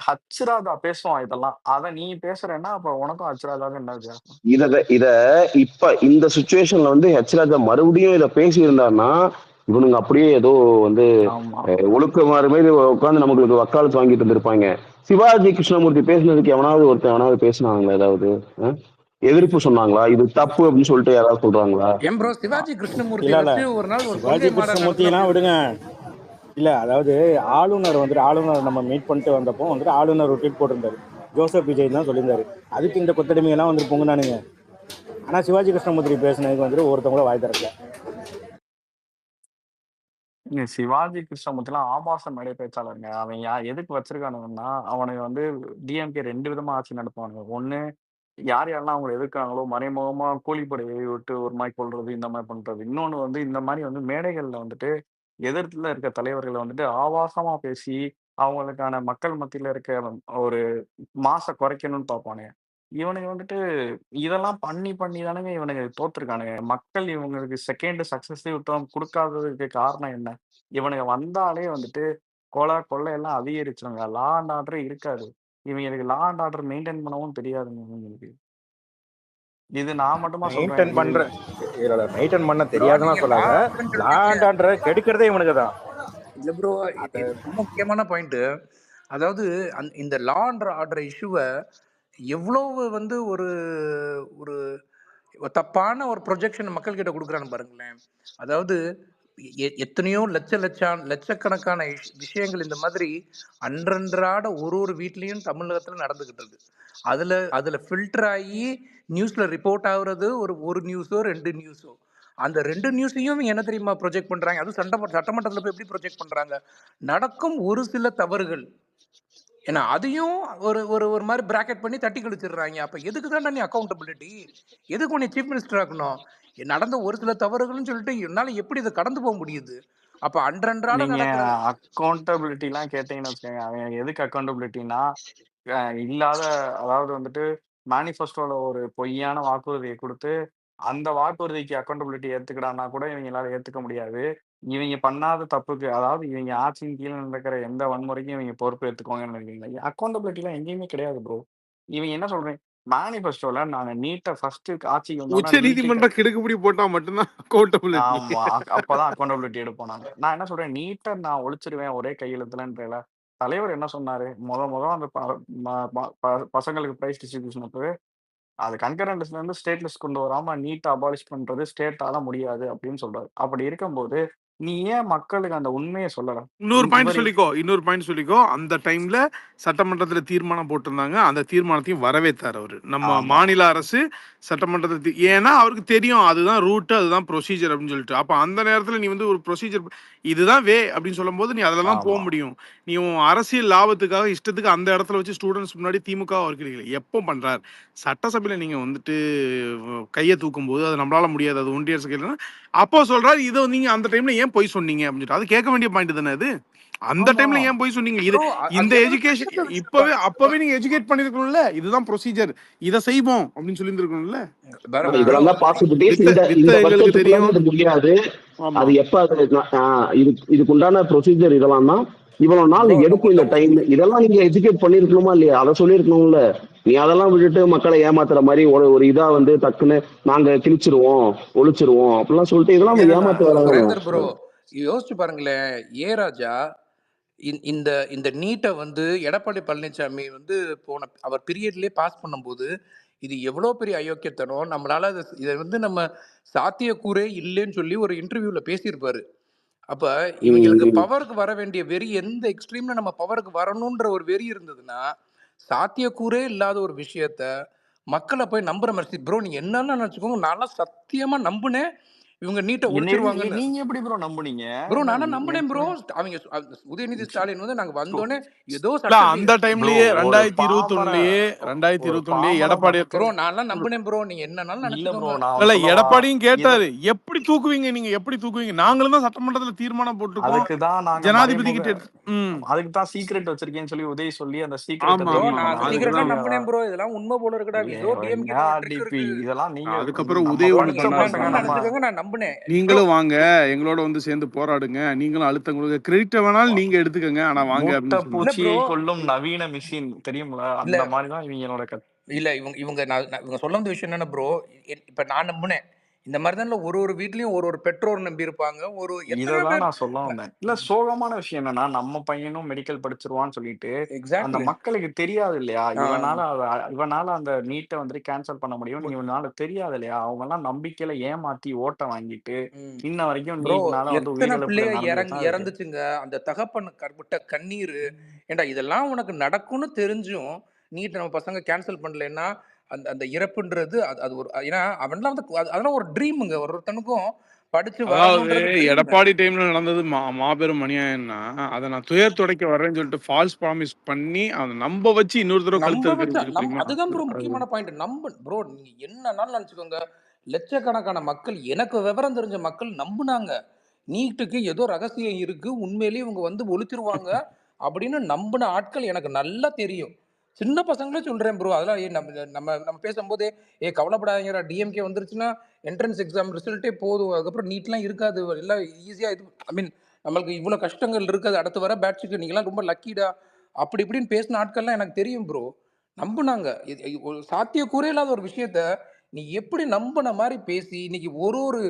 ஹச்ராஜா பேசுவான் இதெல்லாம். அத நீ பேசுறேன்னா, அப்ப உனக்கும் ஹச்ராஜாவுக்கும் என்ன வித்தியாசம்? இத இப்ப இந்த சுச்சுவேஷன்ல வந்து ஹெச் ராஜா மறுபடியும் இத பேசி இருந்தாருன்னா இவனுங்க அப்படியே ஏதோ வந்து ஆமா. ஒழுக்கமாறு மாதிரி உட்காந்து நமக்கு வக்காலத்து வாங்கிட்டு இருந்திருப்பாங்க. சிவாஜி கிருஷ்ணமூர்த்தி பேசினதுக்கு எவனாவது பேசினாங்களா? ஏதாவது எதிர்ப்பு சொன்னாங்களா? இது தப்பு அப்படின்னு சொல்லிட்டு யாராவது சொல்றாங்களா? ஏன் ப்ரோ சிவாஜி கிருஷ்ணமூர்த்தி இல்ல வச்சு ஒரு நாள் ஒரு சிவாஜி கொள்கை மாநாடு கிருஷ்ணமூர்த்தினா நடத்தினா விடுங்க. இல்ல அதாவது ஆளுநர் நம்ம மீட் பண்ணிட்டு வந்தப்போ வந்துட்டு ஆளுநர் ஒரு ட்வீட் போட்டிருந்தாரு, ஜோசப் விஜய் தான் சொல்லியிருந்தாரு. அதுக்கு இந்த கொத்தடிமையெல்லாம் வந்துட்டு பொங்குனானுங்க. ஆனா சிவாஜி கிருஷ்ணமூர்த்தி பேசினதுக்கு வந்துட்டு ஒருத்தவங்கள வாய் திறக்கல. சிவாஜி கிருஷ்ணமூர்த்திலாம் ஆபாச மேடை பேச்சாளருங்க. அவன் எதுக்கு வச்சிருக்கானுங்கன்னா, அவனுங்க வந்து டிஎம்கே 2 விதமா ஆட்சி நடத்துவானுங்க. ஒண்ணு யார் யாரெல்லாம் அவங்கள எதிர்க்கிறாங்களோ மறைமுகமா கூலிப்படையை விட்டு ஒரு மாரி கொல்றது, இந்த மாரி பண்றது. இன்னொன்னு வந்து இந்த மாரி வந்து மேடைகள்ல வந்துட்டு எதிர்த்துல இருக்க தலைவர்கள வந்துட்டு ஆபாசமா பேசி, அவங்களுக்கான மக்கள் மத்தியில இருக்க ஒரு மாச குறைக்கணும்னு பார்ப்பானுங்க. இவனுங்க வந்துட்டு இதெல்லாம் பண்ணி பண்ணி தானங்க இவனுங்க தோத்துருக்கானுங்க. மக்கள் இவங்களுக்கு செகண்ட் சக்சஸிவ் டெர்ம் குடுக்காததுக்கு காரணம் என்ன? இவனுங்க வந்தாலே வந்துட்டு கொலை, கொள்ளை எல்லாம் அதிகரிச்சுருங்க. லா அண்ட் ஆர்டரே இருக்காது. இவங்களுக்கு லா அண்ட் ஆர்டர் மெயின்டெயின் பண்ணவும் தெரியாதுங்க இவங்களுக்கு. இது நான் மட்டுமா சொல்றேன். மெயின்டைன் பண்ற இல்ல மெயின்டைன் பண்ண ப்ரோ தெரியாதுன்னா நீங்க சொல்லாத. லாண்டர்ன்னு சொல்றீங்க. லாண்டான்ற கெடுக்கிறதே இவனுக்கு தான். இல்ல ப்ரோ, அது ரொம்ப முக்கியமான பாயிண்ட். அதாவது இந்த லான்ற ஆர்டர் இஷ்யூவை எவ்வளவு வந்து ஒரு ஒரு தப்பான ஒரு ப்ரொஜெக்ஷன் மக்கள் கிட்ட கொடுக்குறான்னு பாருங்களேன். அதாவது எத்தனையோ லட்சக்கணக்கான விஷயங்கள் இந்த மாதிரி அன்றன்றாட ஒரு வீட்லயும் தமிழகத்துல நடந்துகிட்டு இருக்கு. அதுல ஃபில்டர் ஆகி நியூஸ்ல ரிப்போர்ட் ஆகுறது ஒரு நியூஸோ 2 நியூஸோ. அந்த 2 நியூஸையும் என்ன தெரியுமா ப்ரொஜெக்ட் பண்றாங்க? அதுவும் சட்டமன்றத்துல போய் எப்படி ப்ரொஜெக்ட் பண்றாங்க? நடக்கும் ஒரு சில தவறுகள், ஏன்னா அதையும் ஒரு ஒரு ஒரு மாதிரி பிராக்கெட் பண்ணி தட்டி கழிச்சிடுறாங்க. அப்ப எதுக்கு தான் நீ அக்கௌண்டபிலிட்டி? எதுக்கு உன்னை சீஃப் மினிஸ்டர் ஆக்கணும்? நடந்த ஒரு சில தவறுகள்னு சொல்லிட்டு என்னால எப்படி இதை கடந்து போக முடியுது? அப்ப அன்றன்றாட நீங்க நடக்கிற அக்கவுண்டபிலிட்டிலாம் கேட்டீங்கன்னு வச்சுக்கோங்க. அவன் எதுக்கு அக்கவுண்டபிலிட்டின்னா, இல்லாத அதாவது வந்துட்டு மேனிஃபெஸ்டோல ஒரு பொய்யான வாக்குறுதிய குடுத்து, அந்த வாக்குறுதிக்கு அக்கவுண்டபிலிட்டி ஏத்துக்கடான்னா கூட இவங்களால ஏத்துக்க முடியாது. இவங்க பண்ணாத தப்புக்கு அதாவது இவங்க ஆட்சியின் கீழ நடக்கிற எந்த வன்முறைக்கும் இவங்க பொறுப்பு ஏத்துக்குவாங்கன்னு நினைக்கிறீங்களா? அக்கவுண்டபிலிட்டிலாம் எங்கேயுமே கிடையாது ப்ரோ. இவங்க என்ன சொல்றீங்க? மேனிஃபெஸ்டோல நாங்க நீட்ட ஃபர்ஸ்ட் ஆட்சிக்கு வந்தோனே நீட்டுக்கு உச்சநீதிமன்றம் கிடுக்குப்பிடி போட்டா மட்டும்தான் அக்கௌண்டபிலிட்டி. ஆமா. அப்பதான் அக்கவுண்டபிலிட்டி எடுப்போம் நாங்க. நான் என்ன சொல்றேன், நீட்ட நான் ஒழிச்சிருவேன் ஒரே கையெழுத்துலன்றேன்ல. தலைவர் என்ன சொன்னாரு? மொத அந்த ப ம ம ப பசங்களுக்கு பிரைஸ் டிஸ்ட்ரிபியூஷன் அப்பவே, அது கன்கரன்ட் லிஸ்ட்லருந்து ஸ்டேட் லிஸ்ட் கொண்டு வராம நீட்ட அபாலிஷ் பண்றது ஸ்டேட்டால முடியாது அப்படின்னு சொல்றாரு. அப்படி இருக்கும்போது, நீ ஏன் மக்களுக்கு அந்த உண்மைய சொல்லல? இன்னொரு பாயிண்ட் இவரு சொல்லிக்கோ. அந்த டைம்ல சட்டமன்றத்துல தீர்மானம் போட்டிருந்தாங்க. அந்த தீர்மானத்தையும் வரவேத்தார் அவரு. நம்ம ஆமா, மாநில அரசு சட்டமன்றத்துல ஏன்னா அவருக்கு தெரியும் அதுதான் ரூட், அதுதான் ப்ரொசீஜர் அப்படின்னு சொல்லிட்டு. அப்ப அந்த நேரத்துல நீ வந்து ஒரு ப்ரொசீஜர் இதுதான் வே அப்படின்னு சொல்லும்போது நீ அதுல தான் போக ஆமா. முடியும். நீ உன் அரசியல் லாபத்துக்காக இஷ்டத்துக்கு அந்த இடத்துல வச்சு ஸ்டூடெண்ட்ஸ் முன்னாடி திமுக இருக்கிறீங்க. எப்போ பண்றாரு? சட்டசபையில நீங்க வந்துட்டு கையை தூக்கும் போது அது நம்மளால முடியாது, அது ஒன்றிய அரசு கையில. அப்போ சொல்றாரு இதை நீங்க அந்த டைம்ல ஏன் போய் சொன்னீங்க அப்படின்னு சொல்லிட்டு. அது கேட்க வேண்டிய பாயிண்ட் தானே அது. அந்த ஆமா. டைம்ல ஏன் போய் சொன்னீங்க? இது ப்ரோ, அது இந்த எவ்வளவு எஜுகேஷன் கஷ்டத்தை இப்பவே வச்சிருப்பாங்க அப்பவே நீங்க எஜுகேட் பண்ணிருக்கணும்ல. இதுதான் ப்ரொசீஜர், இதை செய்வோம் அப்படின்னு சொல்லியிருந்திருக்கணும்ல. ப்ரோ. இதெல்லாம் தான் பாசிபிலிட்டிஸ். இந்த வித்த இந்த எங்களுக்கு வருஷத்துக்குள்ள தெரியும். அது முடியாது. ஆமா, அது எப்ப அது இதுக்குண்டான ப்ரொசீஜர் இதெல்லாம் தான் இவ்வளவு நாள் ப்ரோ எடுக்கும் இந்த டைம். இதெல்லாம் நீங்க எஜுகேட் பண்ணிருக்கணுமா இல்லையா? அதை சொல்லிருக்கணும்ல. நீ அதெல்லாம் விட்டுட்டு மக்களை ஏமாத்துற மாதிரி ஒரு ஒரு இதா வந்து டக்குன்னு நாங்க கிழிச்சிருவோம் ஒழிச்சிருவோம் அப்படிலாம் சொல்லிட்டு இதெல்லாம் ஏமாத்து வராங்க. சுரேந்தர் ப்ரோ, யோசிச்சு பாருங்களேன். ராஜா இந்த இந்த நீட்டை வந்து எடப்பாடி பழனிசாமி வந்து போன அவர் பீரியட்லயே பாஸ் பண்ணும்போது இது எவ்வளோ பெரிய அயோக்கியத்தனம். நம்மளால இதை வந்து நம்ம சாத்தியக்கூறே இல்லைன்னு சொல்லி ஒரு இன்டர்வியூல பேசியிருப்பாரு. அப்ப இவங்களுக்கு ம், பவருக்கு வர வேண்டிய வெறி எந்த எக்ஸ்ட்ரீம்ல நம்ம பவருக்கு வரணும்ன்ற ஒரு வெறி இருந்ததுன்னா, சாத்தியக்கூறே இல்லாத ஒரு விஷயத்த மக்களை போய் நம்புற மாதிரி. ப்ரோ நீங்க என்னன்னு நினைச்சுக்கோங்க, நான்லாம் சத்தியமா நம்புனேன் இவங்க நீட்டை ஒழிச்சிருவாங்கன்னு. நீங்க எப்படி ப்ரோ நம்புனீங்க? ப்ரோ நான் நானா நம்பினேன் ப்ரோ. எப்படி அவங்க உதயநிதி ஸ்டாலின் வந்து நாங்க வந்தோடனே ஏதோ இல்ல சட்ட அந்த ப்ரோ டைம்லயே ஒரு பாமர 2021 பாமர எடப்பாடி ப்ரோ மக்கள் நான்லாம் நம்பினேன் ப்ரோ. நீங்க என்னன்னாலும் இல்ல ப்ரோ. நினைச்சுக்கோங்க. நான் இல்ல ஒண்ணு சொல்லவா? எடப்பாடியும் இத கேட்டாரு, எப்படி தூக்குவீங்க நீங்க, எப்படி தூக்குவீங்க? நாங்களும் தான் சட்டமன்றத்துல தீர்மானம் போட்டிருக்கோம், அதுக்கு தான் நாங்க ஜனாதிபதி கிட்ட அதுக்கு தான் சீக்ரெட் வச்சிருக்கேன்னு சொல்லி உதய் சொல்லி அந்த சீக்ரெட்ட ஆமா ப்ரோ ஆமா நான் ஆமா. அந்த உங்களுக்கு சீக்கிரட்லாம் அதுக்குதான் தெரியாதா? நம்பினேன் ப்ரோ. இதெல்லாம் உண்மை போல இருக்குடா. ஏதோ என்ன டிஎம்கேல ஒரு ட்ரிக் டிபி இருக்கு. இதெல்லாம் நீங்க அதுக்கப்புறம் நம்ம உதய் ஒண்ணு படிச்ச நீங்க பண்ணாரு. பசங்க நம்பணும்னு நம்ம நினைச்சுக்கோங்க, நான் நம்பினேன் ப்ரோ. நீங்களும் வாங்க எங்களோட வந்து சேர்ந்து போராடுங்க, நீங்களும் அழுத்தம் கொடுங்க, கிரெடிட் வேணாலும் நீங்க எடுத்துக்கங்க, ஆனா வாங்க மூட்டை அப்படின்னு சொன்னாங்க. இல்ல ப்ரோ, பூச்சியை கொல்லும் நவீன மிஷின் தெரியுங்களா? இல்ல அந்த மாதிரி தான் இவங்களோட இல்ல இவங்க இவங்க இவங்க சொல்ல வந்த விஷயம் என்னன்னா ப்ரோ, இப்ப நான் நம்பினேன். இந்த மாதிரி தான் ஒரு வீட்லயும் ஒரு பெற்றோர் நம்பி இருப்பாங்க. எத்தனை இததான் பேர். நான் சொல்ல வந்தேன். இல்ல சோகமான விஷயம் என்னன்னா, நம்ம பையனும் மெடிக்கல் படிச்சிருவான்னு சொல்லிட்டு, அந்த எக்ஸாக்ட்லி. மக்களுக்கு தெரியாது இல்லையா? இவனால அந்த நீட்ட வந்துட்டு கேன்சல் பண்ண முடியும்னு இவனால தெரியாது இல்லையா? அவங்கலாம் நம்பிக்கையில ஏமாத்தி ஓட்ட வாங்கிட்டு, இன்ன வரைக்கும் ப்ரோ நீட்னால வந்து எத்தனை உயிரிழப்புகள் பிள்ளைய நடந்துட்டு தான் இருக்கு. இறந்துச்சுங்க. அந்த தகப்பன் விட்ட கண்ணீர். ஏண்டா இதெல்லாம் உனக்கு நடக்கும்னு தெரிஞ்சும் நீட் நம்ம பசங்க கேன்சல் பண்ணலைன்னா அந்த அந்த இறப்புன்றது அது அது ஒரு ஏன்னா அவன்லாம் வந்து அதெல்லாம் ஒரு ட்ரீமுங்க ஒருத்தனுக்கும். படிச்சு அதாவது வரணுன்றது தெரியுங்க. எடப்பாடி டைம்ல நடந்தது மாபெரும் அநியாயம்னா, அதை நான் துயர் துடைக்க வரேன்னு சொல்லிட்டு ஃபால்ஸ் ப்ராமிஸ் பண்ணி அதை நம்ப வச்சு இன்னொரு தடவை கழுத்து நம்ப இருக்கிறது வச்சா இருக்கு தெரியுமா? அதுதான் ப்ரோ முக்கியமான பாயிண்ட். ப்ரோ நீங்க என்னன்னாலும் நினச்சிக்கோங்க, லட்சக்கணக்கான மக்கள், எனக்கு விவரம் தெரிஞ்ச மக்கள் நம்புனாங்க. நீட்டுக்கு ஏதோ ரகசியம் இருக்கு, உண்மையிலேயே இவங்க வந்து ஒழிச்சிருவாங்க அப்படின்னு நம்பின ஆட்கள் எனக்கு நல்லா தெரியும். சின்ன பசங்களே சொல்றேன் ப்ரோ. அதெல்லாம் நம்ம நம்ம நம்ம பேசும்போதே கவலைப்படாதீங்கடா, டிஎம்கே வந்துருச்சுன்னா என்ட்ரன்ஸ் எக்ஸாம் ரிசல்ட்டே போதும், அதுக்கப்புறம் நீட்லாம் இருக்காது, எல்லாம் ஈஸியாக இது ஐ மீன் நம்மளுக்கு இவ்வளோ கஷ்டங்கள் இருக்காது, அடுத்து வர பேட்சுக்கு நீங்களாம் ரொம்ப லக்கிடா அப்படி இப்படின்னு பேசின ஆட்கள்லாம் எனக்கு தெரியும் ப்ரோ. நம்புனாங்க. ஒரு சாத்தியக்கூறே இல்லாத ஒரு விஷயத்த நீ எப்படி நம்பின மாதிரி பேசி இன்னைக்கு ஒரு ஒரு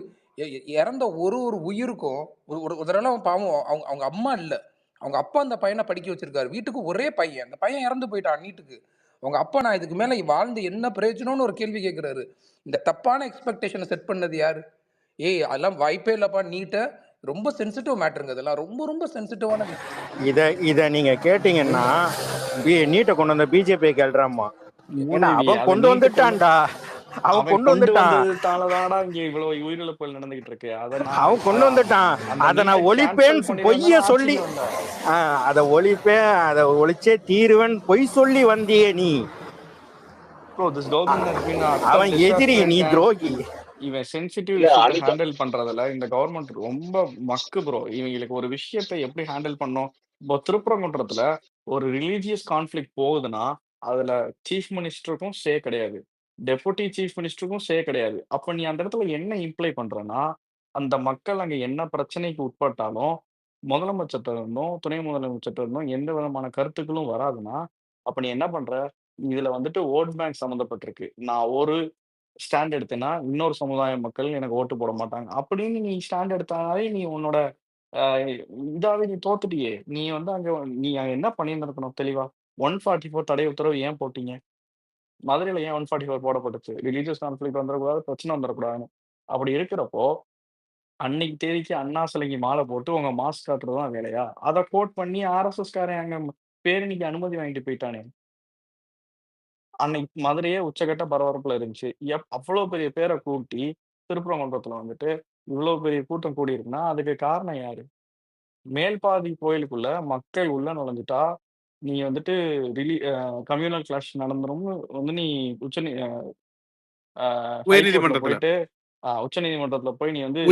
இறந்த ஒரு ஒரு உயிருக்கும் ஒரு ஒரு ஒரு தடவை பாவம் அவங்க அவங்க அம்மா இல்லை, அவங்க அப்பா அந்த பையனை படிக்க வச்சிருக்காரு. வீட்டுக்கு ஒரே பையன், அந்த பையன் இறந்து போயிட்டான் நீட்டுக்கு. அவங்க அப்பா நான் இதுக்கு மேல வாழ்ந்து என்ன பிரயோஜனம்னு ஒரு கேள்வி கேட்கிறாரு. இந்த தப்பான எக்ஸ்பெக்டேஷனை செட் பண்ணது யாரு? அதெல்லாம் வாய்ப்பே இல்லப்பா. நீட்டை ரொம்ப சென்சிட்டிவ் மேட்டருங்க, இதெல்லாம் ரொம்ப ரொம்ப சென்சிட்டிவான விஷயம். இதை நீங்க கேட்டீங்கன்னா நீட்டை கொண்டு வந்த பிஜேபி கேள்றாமா. ஏன்னா மூதேவி அவன் அதை கொண்டு நீட்டு கொண்டு வந்துட்டான்டா, அவன் அவன் கொண்டு கொண்டு வந்துட்டான், வந்ததுனாலதானடா இங்க இவ்வளவு உயிரிழப்புகள் நடந்துகிட்டு இருக்கு. அதை நான் அவன் கொண்டு வந்துட்டான். அந்த அதை நான் நீட்டை ஒழிப்பேன் கேன்சல் பண்ணிட்டு பொய்ய வந்தா சொல்லி, ஆட்சிக்கு வந்த அதை ஒழிப்பேன், அதை ஒழிச்சே தீருவன் பொய் சொல்லி வந்தியே நீ. Bro this government has been utter அவன் எதிரி, டிசாஸ்டர் நீ கேன் துரோகி. இவன் சென்சிட்டிவ் இல்ல இஷ்யூத்தை அனிதா, ஹேண்டில் பண்றதுல இந்த கவர்மெண்ட் ரொம்ப மக்கு ப்ரோ. இவங்களுக்கு ஒரு விஷயத்தை எப்படி ஹேண்டில் பண்ணும்? இப்போ திருப்பரங்குன்றத்துல ஒரு ரிலீஜியஸ் கான்ஃபிளிக் போகுதுன்னா அதுல சீஃப் மினிஸ்டருக்கும் சே கிடையாது, டெபுட்டி சீஃப் மினிஸ்டருக்கும் சே கிடையாது. அப்ப நீ அந்த இடத்துல என்ன இம்ப்ளை பண்றன்னா, அந்த மக்கள் அங்க என்ன பிரச்சனைக்கு உட்பட்டாலும் முதலமைச்சர்ட்ட இருந்தும் துணை முதலமைச்சர்ட்ட இருந்தும் எந்த விதமான கருத்துக்களும் வராதுன்னா, அப்ப நீ என்ன பண்ற? இதுல வந்துட்டு ஓட் பேங்க் சம்மந்தப்பட்டிருக்கு. நான் ஒரு ஸ்டாண்ட் எடுத்தேன்னா, இன்னொரு சமுதாய மக்கள் எனக்கு ஓட்டு போட மாட்டாங்க. அப்படின்னு நீ ஸ்டாண்ட் எடுத்தாலே நீ உன்னோட அ இதாவே நீ தோத்துட்டியே! நீ வந்து அங்க நீ அங்க என்ன பண்ணியிருந்திருக்கணும் தெளிவா? 144 தடை உத்தரவு ஏன் போட்டீங்க? மதுரையில ஏன் 144 போடப்பட்டுச்சு? ரிலிஜியஸ் கான்ஃப்ளிக்ட் வந்துரக்கூடாது, பிரச்சனை வந்துரக்கூடாதுன்னு. அப்படி இருக்கிறப்போ, அன்னைக்கு தேதிக்கு அண்ணா சிலைக்கு மாலை போட்டு உங்க மாஸ்க் காட்டுறது தான் வேலையா? அத கோட் பண்ணி ஆர்எஸ்எஸ்காரன் அங்க பேரணிக்கு அனுமதி வாங்கிட்டு போயிட்டானே! அன்னைக்கு மதுரையே உச்சக்கட்ட பரபரப்புல இருந்துச்சு. அவ்ளோ பெரிய பேர கூட்டி, திருப்பரங்குன்றத்துல வந்துட்டு இவ்ளோ பெரிய கூட்டம் கூடியிருக்குன்னா, அதுக்கு காரணம் யாரு? மேல் பாதி கோயிலுக்குள்ள மக்கள் உள்ள நுழைஞ்சுட்டா, நீ வந்துட்டு ரிலி அ கம்யூனல் கிளாஷ் நடந்துரும்னு வந்து நீ உச்ச நீ அ ஹைகோர்ட்ல உயர்நீதிமன்றத்துல போயிட்டு உச்சநீதிமன்றத்துல போய் நீ வந்து ஸ்டே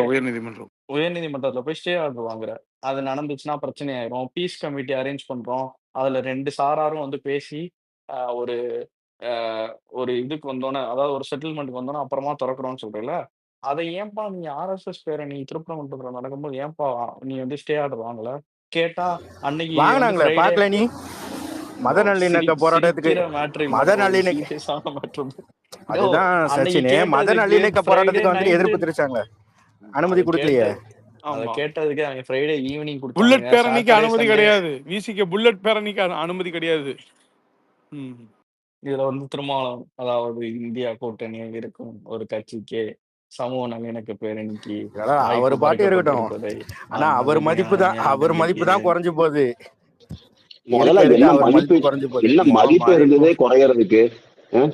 உயர்நீதிமன்றம். உயர்நீதிமன்றத்துல போய் ஸ்டே ஆர்டர் வாங்குற. அது நடந்துச்சுன்னா பிரச்சனை ஆயிரும். பீஸ் கமிட்டி அரேஞ்ச் பண்றோம். அதுல 2 சாராரும் வந்து பேசி, அ ஒரு அ ஒரு இதுக்கு வந்தோனே, அதாவது ஒரு செட்டில்மென்ட்க்கு வந்தோனே அப்புறமா தொறக்குறோம்னு சொல்றீல்ல. அத ஏன்பா நீ ஆர்எஸ்எஸ் பேரணி திருப்பரங்குன்றத்துல நடக்கும்போது ஏன்பா நீ வந்து ஸ்டே ஆர்டர் வாங்கல? கேட்டா அன்னைக்கு வந்து வாங்கினாங்களே, ஃப்ரைடே பார்க்கல நீ? மத ப்ரோ நல்லிணக்க போராட்டத்துக்கு சிரிக்கிற மேட்டர் இல்ல மத ப்ரோ. இது நல்லிணக்க சீரியஸான மேட்டர் ப்ரோ. யோ அதுதான் அன்னைக்கு சச்சினே, மத கேட்டதுக்கு நல்லிணக்க ஃப்ரைடே போராட்டத்துக்கு வந்துட்டு நைட்டு எதிர்ப்பு தெரிவிச்சாங்க, அனுமதி அத கொடுக்கலையே. கேட்டு அத ஆமா. கேட்டதுக்கு அவங்க ஃப்ரைடே ஈவினிங் புல்லட் குடுத்தானுங்க. பேரணிக்கு சாட்டர்டே, அனுமதி சண்டே கிடையாது. விசிக்கு புல்லட் பேரணிக்கு அனுமதி கிடையாது. ம். இதுல வந்து திருமாவளவன், அதாவது இந்தியா கூட்டணியில் இருக்கும் ஒரு கட்சிக்கு சமூக நல்லிணக்க பேரணிக்கு இதெல்லாம் அவர் வாய்ப்பு பாட்டு இருக்கட்டும். மறுக்கப்பட்டிருப்பதை ஆனா நான் அவர் மதிப்பு தான் மறுமையாக அவர் மதிப்பு தான் கண்டிக்கிறேன். குறைஞ்சு போகுது. இருக்க முதல்ல இருக்க என்ன அவர் மதிப்பு, மதிப்பு குறைஞ்சு போகுது. என்ன மதிப்பு மதிப்பு இருந்தது குறையறதுக்கு? அஹ்?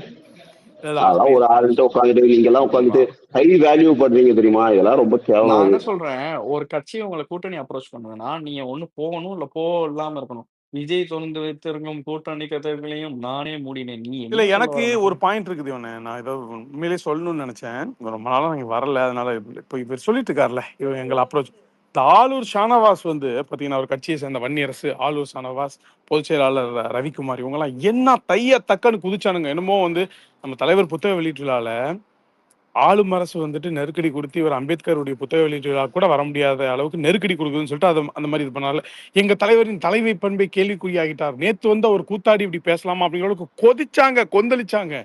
இல்ல, அதெல்லாம் ஒரு ஆளுகிட்ட உட்காந்துட்டு நீங்க எல்லாம் உட்காந்துட்டு ஹை வேல்யூ பண்றீங்க தெரியுமா? இதெல்லாம் ரொம்ப கேவலம் நான் அது. என்ன சொல்றேன், ஒரு கட்சி உங்கள கூட்டணி அப்ரோச் பண்ணுதுன்னா, நீங்க ஒண்ணு போகணும், இல்ல இல்லாம இருக்கணும். விஜய் தொடர்ந்து வைத்திருக்கும் கூட்டணி கதவுகளையும் நானே மூடினேன். நீ இல்ல, என்ன சொல்ல எனக்கு வர ஒரு மச்சான்? பாயிண்ட் இருக்குது இவனே. நான் ஏதோ உண்மையிலேயே சொல்லணும்னு நினைச்சேன். ரொம்ப நாளா நீங்க வரல, அதனால இப்போ இவர் சொல்லிட்டு இருக்காருல்ல, இவங்க எங்களை அப்ரோச். இந்த ஆலூர் ஷானவாஸ் வந்து பாத்தீங்கன்னா ஒரு கட்சியை சேர்ந்த வன்னியரசு, ஆலூர் ஷானவாஸ், பொதுச் செயலாளர் ரவிக்குமார், இவங்கெல்லாம் என்ன தைய தக்கன்னு குதிச்சானுங்க. என்னமோ வந்து நம்ம தலைவர் புத்தக வெளியீட்டு விழால ஆளும் அரசு வந்துட்டு நெருக்கடி கொடுத்து இவர் அம்பேத்கருடைய புத்தக வெளியீட்டு விழா கூட வர முடியாத அளவுக்கு நெருக்கடி கொடுக்குதுன்னு சொல்லிட்டு அது அந்த மாதிரி இது பண்ணால எங்க தலைவரின் தலைமை பண்பை கேள்விக்குறியாகிட்டார். நேத்து வந்து அவர் கூத்தாடி இப்படி பேசலாமா அப்படிங்கிற அளவுக்கு கொதிச்சாங்க, கொந்தளிச்சாங்க.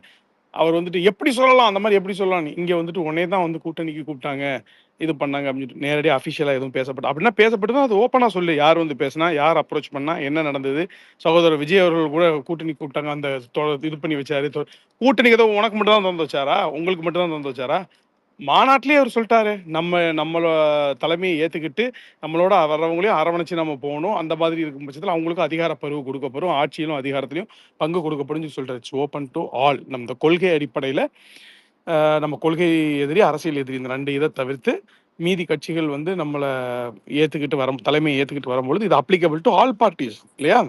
அவர் வந்துட்டு எப்படி சொல்லலாம், அந்த மாதிரி எப்படி சொல்லலாம், இங்க வந்துட்டு உடனே தான் வந்து கூட்டணிக்கு கூப்பிட்டாங்க, இது பண்ணாங்க அப்படின்னு நேரடியாக அஃபிஷியலாக எதுவும் பேசப்பட்டு அப்படின்னா பேசப்பட்டு அது ஓப்பனாக சொல்லு. யார் வந்து பேசினா, யார் அப்ரோச் பண்ணா, என்ன நடந்தது. சகோதரர் விஜய் அவர்கள் கூட கூட்டணி கூப்பிட்டாங்க, அந்த இது பண்ணி வச்சாரு. கூட்டணிக்கு ஏதோ உனக்கு மட்டும் தான் தந்து வச்சாரா, உங்களுக்கு மட்டும் தான் தந்து வச்சாரா? மாநாட்டிலேயே அவர் சொல்லிட்டாரு, நம்மளோட தலைமையை ஏத்துக்கிட்டு நம்மளோட வர்றவங்களையும் அரவணைச்சு நம்ம போகணும். அந்த மாதிரி இருக்கும் பட்சத்தில் அவங்களுக்கும் அதிகார பருவு கொடுக்கப்படும், ஆட்சியிலும் அதிகாரத்திலையும் பங்கு கொடுக்கப்படும் சொல்லிட்டாரு. It's open to all. நம்ம இந்த கொள்கை அடிப்படையில் நம்ம கொள்கை எதிரி, அரசியல் எதிரி இந்த 2 இத தவிர்த்து மீதி கட்சிகள் வந்து நம்மள தலைமையை ஏத்துக்கிட்டு வரும்பொழுது இது அப்ளிகபிள் டு ஆல் பார்ட்டிஸ் இல்லையா?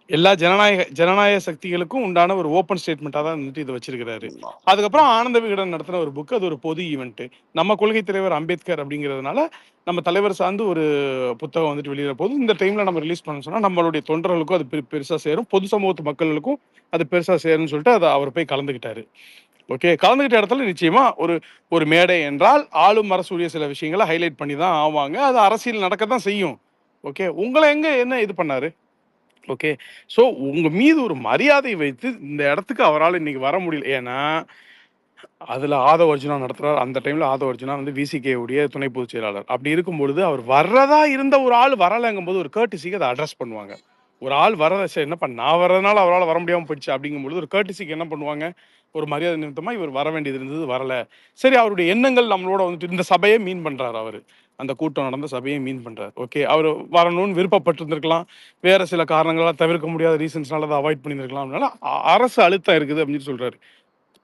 எல்லா ஜனநாயக சக்திகளுக்கும் உண்டான ஒரு ஓப்பன் ஸ்டேட்மெண்ட்டாக தான் வந்துட்டு இதை வச்சிருக்கிறாரு. அதுக்கப்புறம் ஆனந்த விகடன் நடத்தின ஒரு புக், அது ஒரு பொது ஈவெண்ட். நம்ம கொள்கை தலைவர் அம்பேத்கர் அப்படிங்கிறதுனால நம்ம தலைவர் சார்ந்து ஒரு புத்தகம் வந்துட்டு வெளியிட போது இந்த டைம்ல நம்ம ரிலீஸ் பண்ண சொன்னா நம்மளுடைய தொண்டர்களுக்கும் அது பெருசா சேரும், பொது சமூகத்து மக்களுக்கும் அது பெருசா சேரும்னு சொல்லிட்டு அதை அவர் போய் கலந்துக்கிட்டாரு. ஓகே, கலந்துக்கிட்ட இடத்துல நிச்சயமா ஒரு ஒரு மேடை என்றால் ஆளும் அரசுடைய சில விஷயங்களை ஹைலைட் பண்ணி தான் ஆவாங்க. அது அரசியல் நடக்கத்தான் செய்யும். ஓகே, உங்களை என்ன இது பண்ணாரு? ஓகே, ஸோ உங்க மீது ஒரு மரியாதை வைத்து இந்த இடத்துக்கு அவரால் இன்னைக்கு வர முடியல. ஏன்னா அதுல ஆதவ அர்ஜுனா நடத்துறாரு. அந்த டைம்ல ஆதவ அர்ஜுனா வந்து விசிகே உடைய துணை பொதுச் செயலாளர். அப்படி இருக்கும் பொழுது அவர் வர்றதா இருந்த ஒரு ஆள் வரலைங்கும் போது ஒரு கர்டிசிக்கு அதை அட்ரஸ் பண்ணுவாங்க. ஒரு ஆள் வரத சரி என்னப்பா நான் வர்றதுனால அவரால் வர முடியாம போயிடுச்சு அப்படிங்கும் பொழுது ஒரு கர்டிசிக்கு என்ன பண்ணுவாங்க, ஒரு மரியாதை நிமித்தமா இவர் வர வேண்டியது இருந்தது, வரல. சரி, அவருடைய எண்ணங்கள் நம்மளோட வந்துட்டு இந்த சபையை மீன் பண்றாரு. அவரு அந்த கூட்டம் நடந்த சபையை மீன் பண்றாரு. ஓகே, அவர் வரணும்னு விருப்பப்பட்டிருந்திருக்கலாம், வேற சில காரணங்களால் தவிர்க்க முடியாத ரீசன்ஸ்னால அதை அவாய்ட் பண்ணியிருக்கலாம். அதனால அரசு அழுத்தம் இருக்குது அப்படின்னு சொல்றாரு.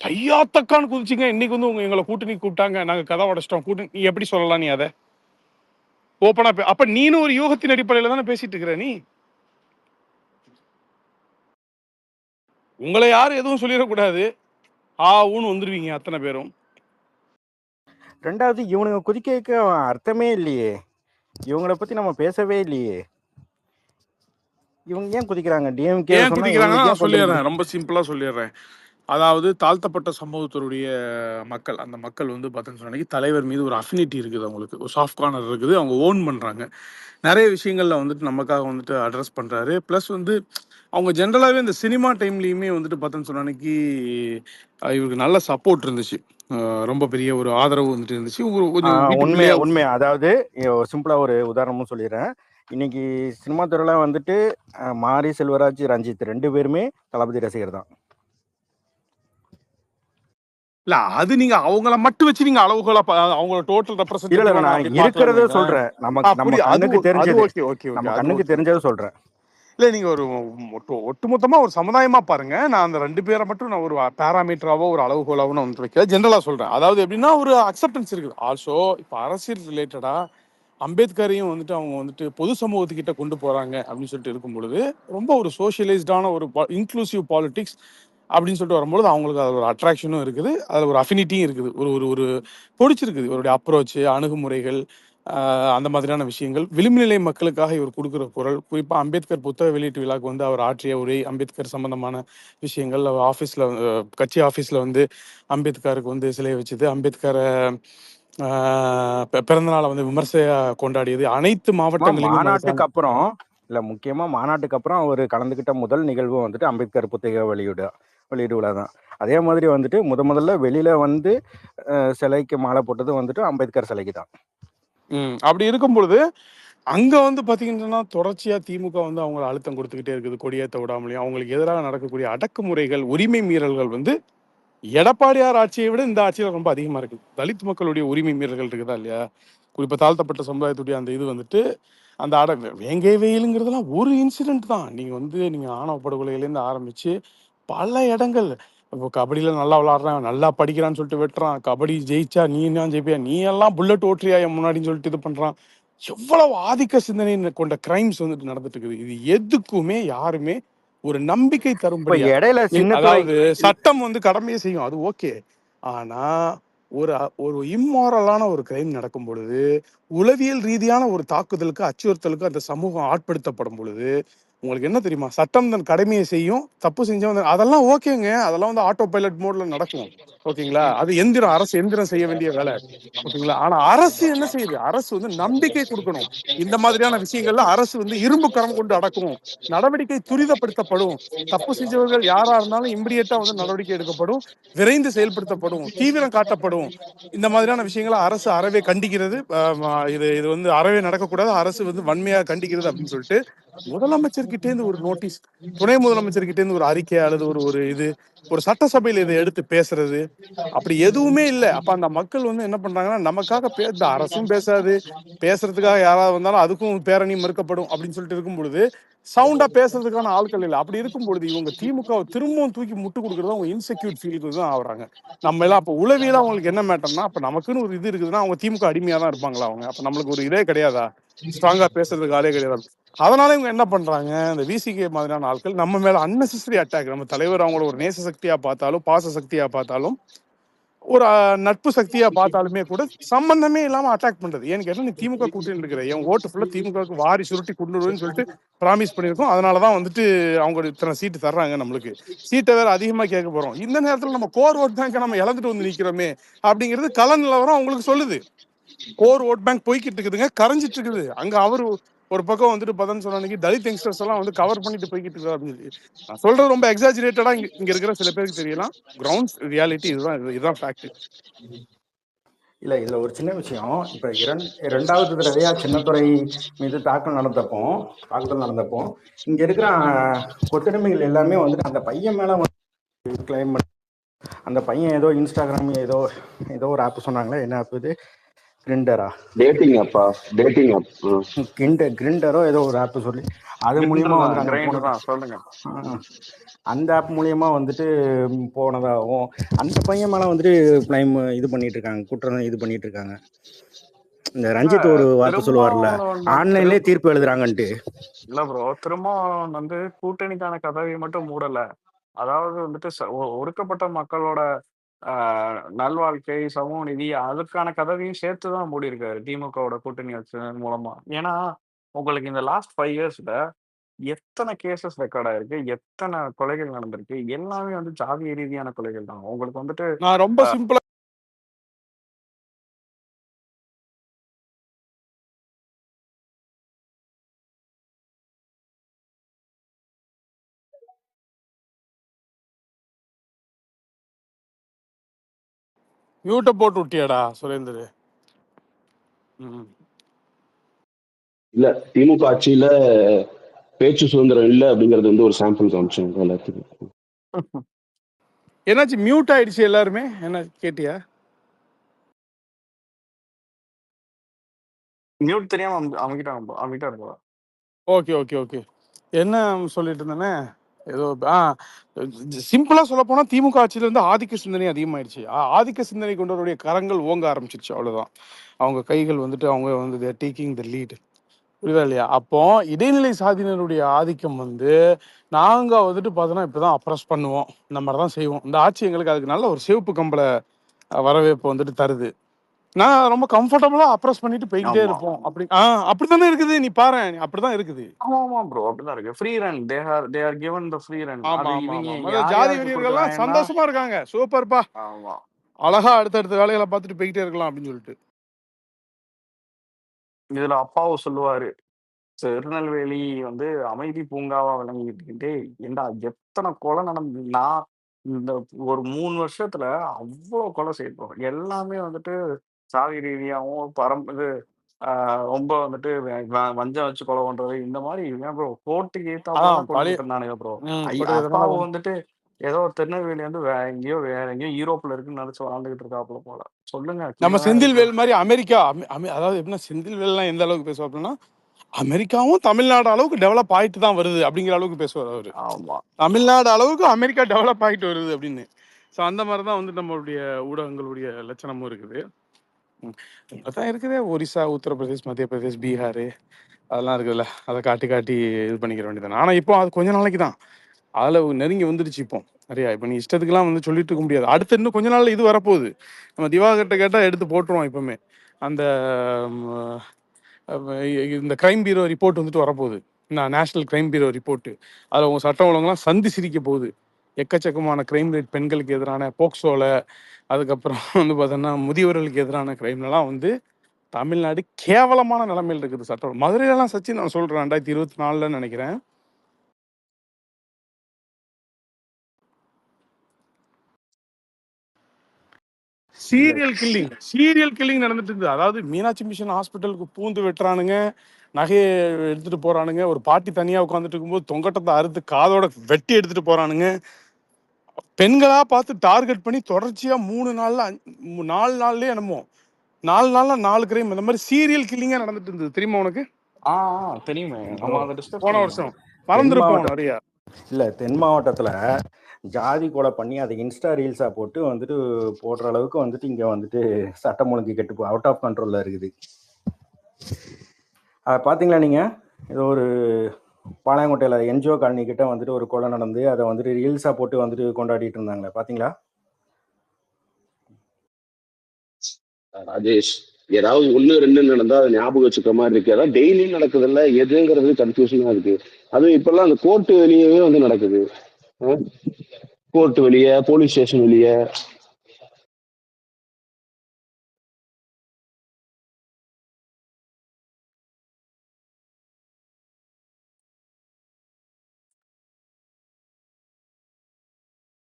தையாத்தக்கான்னு குதிச்சிங்க, இன்னைக்கு வந்து உங்க எங்களை கூட்டணி கூப்பிட்டாங்க, நாங்க கதை உடைச்சிட்டோம் கூட்டணி. நீ எப்படி சொல்லலாம்? நீ அதை ஓப்பனா அப்ப நீனும் ஒரு யூகத்தின் அடிப்படையில தானே பேசிட்டு இருக்கிற. நீ உங்களை யாரும் எதுவும் சொல்லிடக்கூடாது, ஊன்னு வந்துருவீங்க அத்தனை பேரும். ரெண்டாவது இவனுங்க குதிக்க அர்த்தமே இல்லையே, இவங்களை பத்தி நம்ம பேசவே இல்லையே. இவங்க ஏன் குதிக்கிறாங்க? டிஎம்கே ஏன் குதிக்கிறாங்கன்னா நான் சொல்லிடுறேன், ரொம்ப சிம்பிளா சொல்லிடுறேன். அதாவது தாழ்த்தப்பட்ட சமூகத்தினுடைய மக்கள், அந்த மக்கள் வந்து பார்த்தீங்கன்னு சொன்னா தலைவர் மீது ஒரு அஃபினிட்டி இருக்குது, அவங்களுக்கு ஒரு சாஃப்ட் கார்னர் இருக்குது, அவங்க ஓன் பண்ணுறாங்க. நிறைய விஷயங்கள்ல வந்துட்டு நமக்காக வந்துட்டு அட்ரஸ் பண்ணுறாரு. ப்ளஸ் வந்து அவங்க ஜென்ரலாகவே இந்த சினிமா டைம்லேயுமே வந்துட்டு பார்த்தோன்னு சொன்ன அன்னைக்கு இவருக்கு நல்ல சப்போர்ட் இருந்துச்சு, ரொம்ப பெரிய ஒரு ஆதரவு வந்துட்டு இருந்துச்சு. உண்மை. அதாவது சிம்பிளா ஒரு உதாரணமும் சொல்லிடுறேன். இன்னைக்கு சினிமா துறையில வந்துட்டு மாரி செல்வராஜ், ரஞ்சித் 2 பேருமே தளபதி ரசிகர் தான். இல்ல அது நீங்க அவங்கள மட்டும் வச்சு நீங்க அளவுகளா அவங்கள டோட்டல் ரெப்ரசன்டேட்டிவா நான் இருக்கிறத சொல்றேன். நம்ம கண்ணுக்கு தெரிஞ்சது, ஓகே ஓகே நம்ம கண்ணுக்கு தெரிஞ்சது சொல்றேன். இல்ல நீங்க ஒரு ஒட்டுமொத்தமா ஒரு சமுதாயமா பாருங்க. நான் அந்த 2 பேரை மட்டும் நான் ஒரு பேராமீட்டராவோ ஒரு அளவுகோலாவோ நான் வந்து வைக்கல, ஜென்ரலா சொல்றேன். அதாவது எப்படின்னா ஒரு அக்செப்டன்ஸ் இருக்குது. ஆல்சோ இப்போ அரசியல் ரிலேட்டடா அம்பேத்கரையும் வந்துட்டு அவங்க வந்துட்டு பொது சமூகத்துக்கிட்ட கொண்டு போறாங்க அப்படின்னு சொல்லிட்டு இருக்கும் பொழுது ரொம்ப ஒரு சோஷியலைஸ்டான ஒரு இன்க்ளூசிவ் பாலிடிக்ஸ் அப்படின்னு சொல்லிட்டு வரும்பொழுது அவங்களுக்கு அதில் ஒரு அட்ராக்ஷனும் இருக்குது, அதில் ஒரு அஃபினிட்டியும் இருக்குது, ஒரு ஒரு ஒரு பிடிச்சிருக்குது இவருடைய அப்ரோச்சு, அணுகுமுறைகள், அந்த மாதிரியான விஷயங்கள். விளிம்புநிலை மக்களுக்காக இவர் கொடுக்குற குரல், குறிப்பாக அம்பேத்கர் புத்தக வெளியீட்டு விழாக்கு வந்து அவர் ஆற்றிய உரை, அம்பேத்கர் சம்பந்தமான விஷயங்கள், அவர் ஆஃபீஸில் கட்சி ஆஃபீஸில் வந்து அம்பேத்கருக்கு வந்து சிலையை வச்சது, அம்பேத்கரை பிறந்த நாளை வந்து விமர்சையா கொண்டாடியது, அனைத்து மாவட்டங்களிலும். மாநாட்டுக்கு அப்புறம் இல்ல, முக்கியமா மாநாட்டுக்கு அப்புறம் அவர் கலந்துக்கிட்ட முதல் நிகழ்வு வந்துட்டு அம்பேத்கர் புத்தக வெளியீடு விழா தான். அதே மாதிரி வந்துட்டு முதல்ல வெளியில வந்து சிலைக்கு மாலை போட்டது வந்துட்டு அம்பேத்கர் சிலைக்கு தான். அப்படி இருக்கும் பொழுது அங்க வந்து பாத்தீங்கன்னா தொடர்ச்சியா திமுக வந்து அவங்களை அழுத்தம் கொடுத்துக்கிட்டே இருக்குது, கொடியேற்ற விடாமலையும். அவங்களுக்கு எதிராக நடக்கக்கூடிய அடக்குமுறைகள், உரிமை மீறல்கள் வந்து எடப்பாடியார் ஆட்சியை விட இந்த ஆட்சியில ரொம்ப அதிகமா இருக்கு. தலித் மக்களுடைய உரிமை மீறல்கள் இருக்குதா இல்லையா? குறிப்பா தாழ்த்தப்பட்ட சமுதாயத்துடைய அந்த இது வந்துட்டு அந்த வேங்கை வெயிலுங்கிறதுலாம் ஒரு இன்சிடென்ட் தான். நீங்க ஆணவ படுகொலையிலேருந்து ஆரம்பிச்சு பல இடங்கள். இப்போ கபடியில நல்லா விளாடுறான், நல்லா படிக்கிறான்னு சொல்லிட்டு வெட்டுறான், கபடி ஜெயிச்சா நீ என்ன ஜெயிப்பியா, நீ எல்லாம் புல்லட் ஓட்டுறியா என் முன்னாடின்னு சொல்லிட்டு இது பண்றான். எவ்வளவு ஆதிக்க சிந்தனை கொண்ட கிரைம்ஸ் வந்துட்டு நடந்துட்டு இருக்குது. இது எதுக்குமே யாருமே ஒரு நம்பிக்கை தரும்படியா, அதாவது சட்டம் வந்து கடமையை செய்யும், அது ஓகே. ஆனா ஒரு ஒரு இம்மாரலான ஒரு கிரைம் நடக்கும் பொழுது, உளவியல் ரீதியான ஒரு தாக்குதலுக்கு, அச்சுறுத்தலுக்கு அந்த சமூகம் ஆட்படுத்தப்படும் பொழுது உங்களுக்கு என்ன தெரியுமா, சட்டம் தன் கடமையை செய்யும், தப்பு செஞ்சவங்க அதெல்லாம் ஓகேங்க, அதெல்லாம் வந்து ஆட்டோ பைலட் மோட்ல நடக்கும். ஓகேங்களா, அது எந்திரம், அரசு எந்திரம் செய்ய வேண்டிய வேலை. ஓகேங்களா, ஆனா அரசு என்ன செய்யுது, அரசு வந்து நம்பிக்கை கொடுக்கணும். இந்த மாதிரியான விஷயங்கள்ல அரசு வந்து இரும்பு கரம் கொண்டு அடக்கும், நடவடிக்கை துரிதப்படுத்தப்படும், தப்பு செஞ்சவர்கள் யாரா இருந்தாலும் இம்மிடியேட்டா வந்து நடவடிக்கை எடுக்கப்படும், விரைந்து செயல்படுத்தப்படும், தீவிரம் காட்டப்படும். இந்த மாதிரியான விஷயங்களை அரசு அறவே கண்டிக்கிறது. இது வந்து அறவே நடக்கக்கூடாது, அரசு வந்து வன்மையா கண்டிக்கிறது அப்படின்னு சொல்லிட்டு முதலமைச்சர்கிட்ட இருந்து ஒரு நோட்டீஸ், துணை முதலமைச்சர்கிட்ட இருந்து ஒரு அறிக்கை அல்லது ஒரு ஒரு இது, ஒரு சட்டசபையில இதை எடுத்து பேசுறது, அப்படி எதுவுமே இல்லை. அப்ப அந்த மக்கள் வந்து என்ன பண்றாங்கன்னா, நமக்காக இந்த அரசும் பேசாது, பேசுறதுக்காக யாராவது வந்தாலும் அதுக்கும் பேரணி மறுக்கப்படும் அப்படின்னு சொல்லிட்டு இருக்கும் பொழுது சவுண்டா பேசுறதுக்கான ஆட்கள் இல்லை. அப்படி இருக்கும் பொழுது இவங்க திமுகவை திரும்பவும் தூக்கி முட்டு கொடுக்கறது அவங்க இன்செக்யூர் ஃபீலுக்கு தான் ஆகுறாங்க. நம்ம எல்லாம் அப்போ உளவியலா அவங்களுக்கு என்ன மேட்டர்னா, அப்ப நமக்குன்னு ஒரு இது இருக்குதுன்னா அவங்க திமுக அடிமையா தான் இருப்பாங்களா அவங்க? அப்ப நம்மளுக்கு ஒரு இதே கிடையாதா? ஸ்ட்ராங்கா பேசுறதுக்கு ஆளே கிடையாது. அதனால இவங்க என்ன பண்றாங்க, இந்த விசிகே மாதிரியான ஆட்கள் நம்ம மேல அன்னெசரி அட்டாக், நம்ம தலைவர் அவங்கள ஒரு நேச சக்தியா பார்த்தாலும் பாச சக்தியா பார்த்தாலும் ஒரு நட்பு சக்தியா பார்த்தாலுமே கூட சம்பந்தமே இல்லாம அட்டாக் பண்றது. ஏன்னு கேட்டா நீ திமுக கூட்டணி இருக்கிற என் ஓட்டு ஃபுல்லா திமுகவுக்கு வாரி சுருட்டி கொண்டுருவேன்னு சொல்லிட்டு ப்ராமிஸ் பண்ணியிருக்கோம். அதனாலதான் வந்துட்டு அவங்க இத்தனை சீட்டு தர்றாங்க. நம்மளுக்கு சீட்டை வேற அதிகமா கேட்க போறோம். இந்த நேரத்துல நம்ம கோர் ஓட் பேங்க் நம்ம இழந்துட்டு வந்து நிக்கிறோமே அப்படிங்கிறது கள நிலவரம் அவங்களுக்கு சொல்லுது. கோர் ஓட் பேங்க் போய்கிட்டு இருக்குதுங்க, கரைஞ்சிட்டு இருக்குது. அங்க அவரு ஒரு பக்கம் வந்துட்டு பதன்னு சொன்ன அன்னைக்கு தலித் யங்ஸ்டர்ஸ் எல்லாம் வந்து கவர் பண்ணிட்டு போய்கிட்டு இருக்காரு அப்படின்னு சொல்லி. நான் சொல்றது ரொம்ப எக்ஸாஜரேட்டடா இங்க இருக்கிற சில பேருக்கு தெரியலாம். கிரவுண்ட் ரியாலிட்டி இதுதான் ஃபேக்ட். இல்லை, இதில் ஒரு சின்ன விஷயம். இப்போ இரண்டாவது தடவையா சின்னத்துறை மீது தாக்குதல் நடந்தப்போ இங்கே இருக்கிற கொத்தடிமைகள் எல்லாமே வந்துட்டு அந்த பையன் மேலே வந்து கிளைம் பண்ண, அந்த பையன் ஏதோ இன்ஸ்டாகிராம் ஏதோ ஏதோ ஒரு ஆப் சொன்னாங்களே, என்ன ஆப் இது, கிரிண்டரா, டேட்டிங் அப்பா, டேட்டிங் ஆப். கிரிண்டரோ ஏதோ ஒரு ஆப் சொல்லி அது மூலியமா வந்து நாங்கள் கிரைண்டர் தான் சொல்லுங்க. அந்த ஆப் மூலியமா வந்துட்டு போனதாகவும் அந்த பையன் மேல வந்துட்டு கிளைம் இது பண்ணிட்டு இருக்காங்க, குற்றம் இது பண்ணிட்டு இருக்காங்க. இந்த ரஞ்சித் ஒரு வார்த்தை சொல்லுவார்ல, ஆன்லைன்லயே தீர்ப்பு எழுதுறாங்கன்ட்டு. இல்ல ப்ரோ, திருமாவளவன் வந்து கூட்டணிக்கான கதவை மட்டும் மூடல. அதாவது வந்துட்டு ஒடுக்கப்பட்ட மக்களோட நல்வாழ்க்கை, சமூக நீதி அதுக்கான கதவையும் சேர்த்துதான் மூடி இருக்காரு திமுகவோட கூட்டணி வச்சதன் மூலமா. ஏன்னா உங்களுக்கு இந்த லாஸ்ட் 5 இயர்ஸ்ல எத்தனை கேசஸ் ரெக்கார்ட் ஆயிருக்கு, எத்தனை கொலைகள் நடந்திருக்கு, எல்லாமே வந்து ஜாதிய ரீதியான கொலைகள் தான். உங்களுக்கு வந்துட்டு நான் ரொம்ப சிம்பிளா மியூட்டை போட்டு விட்டியாடா சுரேந்தர்? இல்ல, திமுக ஆட்சியில பேச்சு சுதந்திரம் இல்ல அப்படிங்கறது வந்து ஒரு சாம்பிள் காமிச்சாங்க எல்லாத்துக்கும். என்னாச்சு மியூட் ஆயிடுச்சு எல்லாருமே? என்ன கேட்டியா? மியூட் தெரியாம அமைக்கிட்டாங்க. Okay okay okay. என்ன சொல்லிட்டு இருந்தேனே, ஏதோ சிம்பிளா சொல்ல போனா திமுக ஆட்சியில இருந்து ஆதிக்க சிந்தனை அதிகமாயிடுச்சு. ஆதிக்க சிந்தனை கொண்டவருடைய கரங்கள் ஓங்க ஆரம்பிச்சிருச்சு, அவ்வளவுதான். அவங்க கைகள் வந்துட்டு அவங்க வந்து டேக்கிங் த லீட், புரியுதா இல்லையா? அப்போ இடைநிலை சாதியினருடைய ஆதிக்கம் வந்து நாங்க வந்துட்டு பார்த்தோன்னா இப்பதான் அப்ரஸ் பண்ணுவோம், இந்த மாதிரி தான் செய்வோம். இந்த ஆட்சி எங்களுக்கு அதுக்கு நல்ல ஒரு சிவப்பு கம்பள வரவேற்பு வந்துட்டு தருது. நான் ரொம்ப கம்ஃபர்டபுளா அப்ரஸ் பண்ணிட்டு போய்கிட்டே ஆமா இருப்போம். அப்படி அப்படித்தானே இருக்குது. நீ பாரு, அப்படிதான் இருக்குது. ஆமா ப்ரோ, அப்படிதான் இருக்கு. Free run, they are given the free run. ஆமா அது ஆமா இவங்க ஆமா. யார் ஜாதி யாருக்கு வெறியர்கள்லாம் கொடுக்குறாங்கன்னா, சந்தோஷமா இருக்காங்க. சூப்பர்ப்பா, ஆமா அழகா அடுத்தடுத்த வேலைகளை பார்த்துட்டு போய்கிட்டே இருக்கலாம் அப்படின்னு சொல்லிட்டு. இதுல அப்பாவும் சொல்லுவாரு, திருநெல்வேலி வந்து அமைதி பூங்காவா விளங்கிட்டு, ஏண்டா எத்தனை கொலை நடந்து, நான் இந்த ஒரு 3 வருஷத்துல அவ்வளவு கொலை செய்யறோம். எல்லாமே வந்துட்டு சாதி ரீதியாவும் இது ரொம்ப வந்துட்டு வஞ்சம் வச்சு கொலை பண்றது, இந்த மாதிரி ப்ரோ கோர்ட்டுக்கு ஏத்தாப்புலாம் பழைய கொண்டுட்டு இருந்தானுங்க ப்ரோ. பழைய அப்பாவை வந்துட்டு ஏதோ திருநெல்வேலி வந்து வேற எங்கேயோ யூரோப்ல இருக்குன்னு நினைச்சு வாழ்ந்துகிட்டு இருக்காப்புல போல. சொல்லுங்க, நம்ம கீழதான் இருக்கு. செந்தில்வேல் மாதிரி அமெரிக்கா, அதாவது எப்படின்னா செந்தில்வேல்லாம் எந்த அளவுக்கு பேசுவோம் அப்படின்னா, அமெரிக்காவும் தமிழ்நாடு அளவுக்கு டெவலப் ஆயிட்டு தான் வருது அப்படிங்கிற அளவுக்கு பேசுவார் அவரு. ஆமா, தமிழ்நாடு அளவுக்கு அமெரிக்கா டெவலப் ஆகிட்டு வருது அப்படின்னு. ஸோ அந்த மாதிரி தான் வந்து நம்மளுடைய ஊடகங்களுடைய லட்சணமும் இருக்குது. அதான் இருக்குது. ஒரிசா, உத்தரப்பிரதேஷ், மத்திய பிரதேஷ், பீகார் அதெல்லாம் இருக்குதுல்ல, அதை காட்டி காட்டி இது பண்ணிக்கிற வேண்டியது. ஆனால் இப்போ அது கொஞ்ச நாளைக்கு தான், அதில் நெருங்கி வந்துடுச்சு. இப்போ நிறையா இப்போ நீ இஷ்டத்துக்குலாம் வந்து சொல்லிட்டு இருக்க முடியாது. அடுத்து இன்னும் கொஞ்ச நாள்ல இது வரப்போகுது. நம்ம திவாகர்கிட்ட கேட்டால் எடுத்து போட்டுருவோம். இப்போவுமே அந்த இந்த கிரைம் பீரோ ரிப்போர்ட் வந்துட்டு வரப்போகுது. நேஷனல் கிரைம் பீரோ ரிப்போர்ட்டு. அதில் உங்கள் சட்டம் ஒழுங்கெல்லாம் சந்தி சிரிக்க போகுது. எக்கச்சக்கமான கிரைம் ரேட், பெண்களுக்கு எதிரான போக்சோல, அதுக்கப்புறம் வந்து பார்த்தோன்னா முதியவர்களுக்கு எதிரான கிரைம்லாம் வந்து தமிழ்நாடு கேவலமான நிலைமையில் இருக்குது சட்டம். மதுரையிலலாம் சச்சின் நான் சொல்கிறேன் 2024 நினைக்கிறேன், சீரியல் கில்லிங் நடந்துட்டு இருந்தது. அதாவது மீனாட்சி மிஷன் ஹாஸ்பிட்டலுக்கு பூந்து வெட்டுறானுங்க, நகையை எடுத்துட்டு போறானுங்க. ஒரு பாட்டி தனியா உட்காந்துட்டு இருக்கும்போது தொங்கட்டத்தை அறுத்து காதோட வெட்டி எடுத்துட்டு போறானுங்க. பெண்களா பார்த்து டார்கெட் பண்ணி தொடர்ச்சியா 3 நாள்ல 4 நாள்லயே என்னமோ 4 நாள்ல 4 கிரைம் இந்த மாதிரி சீரியல் கில்லிங்கா நடந்துட்டு இருந்தது. தெரியுமா உனக்கு? தெரியுமே. ப்ரோ நம்ம அதை டிஸ்கஸ் போன பண்ணோம். வருஷம் தென் மறந்துருப்போம் மாவட்டம் நிறைய. இல்லை தென் மாவட்டத்தில் ஜாதி கொலை பண்ணி அதை இன்ஸ்டா ரீல்ஸாக போட்டு வந்துட்டு போடுற அளவுக்கு வந்துட்டு இங்கே வந்துட்டு சட்டம் ஒழுங்கு கெட்டு அவுட் ஆஃப் கண்ட்ரோலில் இருக்குது. அதை பார்த்தீங்களா நீங்கள்? இது ஒரு பாளையங்கோட்டையில் என்ஜிஓ காலனி கிட்ட வந்துட்டு ஒரு கொலை நடந்து அதை வந்துட்டு ரீல்ஸாக போட்டு வந்துட்டு கொண்டாடிட்டு இருந்தாங்களே, பார்த்தீங்களா? ராஜேஷ், ஏதாவது 1 2 நடந்தா அதை ஞாபகம் வச்சுக்க மாதிரி இருக்கு. அதான் டெய்லியும் நடக்குதுல்ல, எதுங்கிறது கன்ஃபியூஷனா இருக்கு. அதுவும் இப்பெல்லாம் அந்த கோர்ட்டு வெளியவே வந்து நடக்குது. கோர்ட் வெளியே, போலீஸ் ஸ்டேஷன் வெளியே.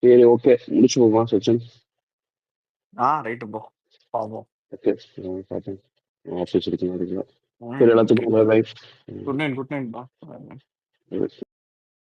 சரி, ஓகே, முடிச்சுப்போமா செக்ஷன்? ரைட்டு ப்ரோ, பாப்போம். ஓகே, பார்த்தேன். ஆஃபீஸ் இருக்கு. சரி, எல்லாத்துக்கும் பை. Good night.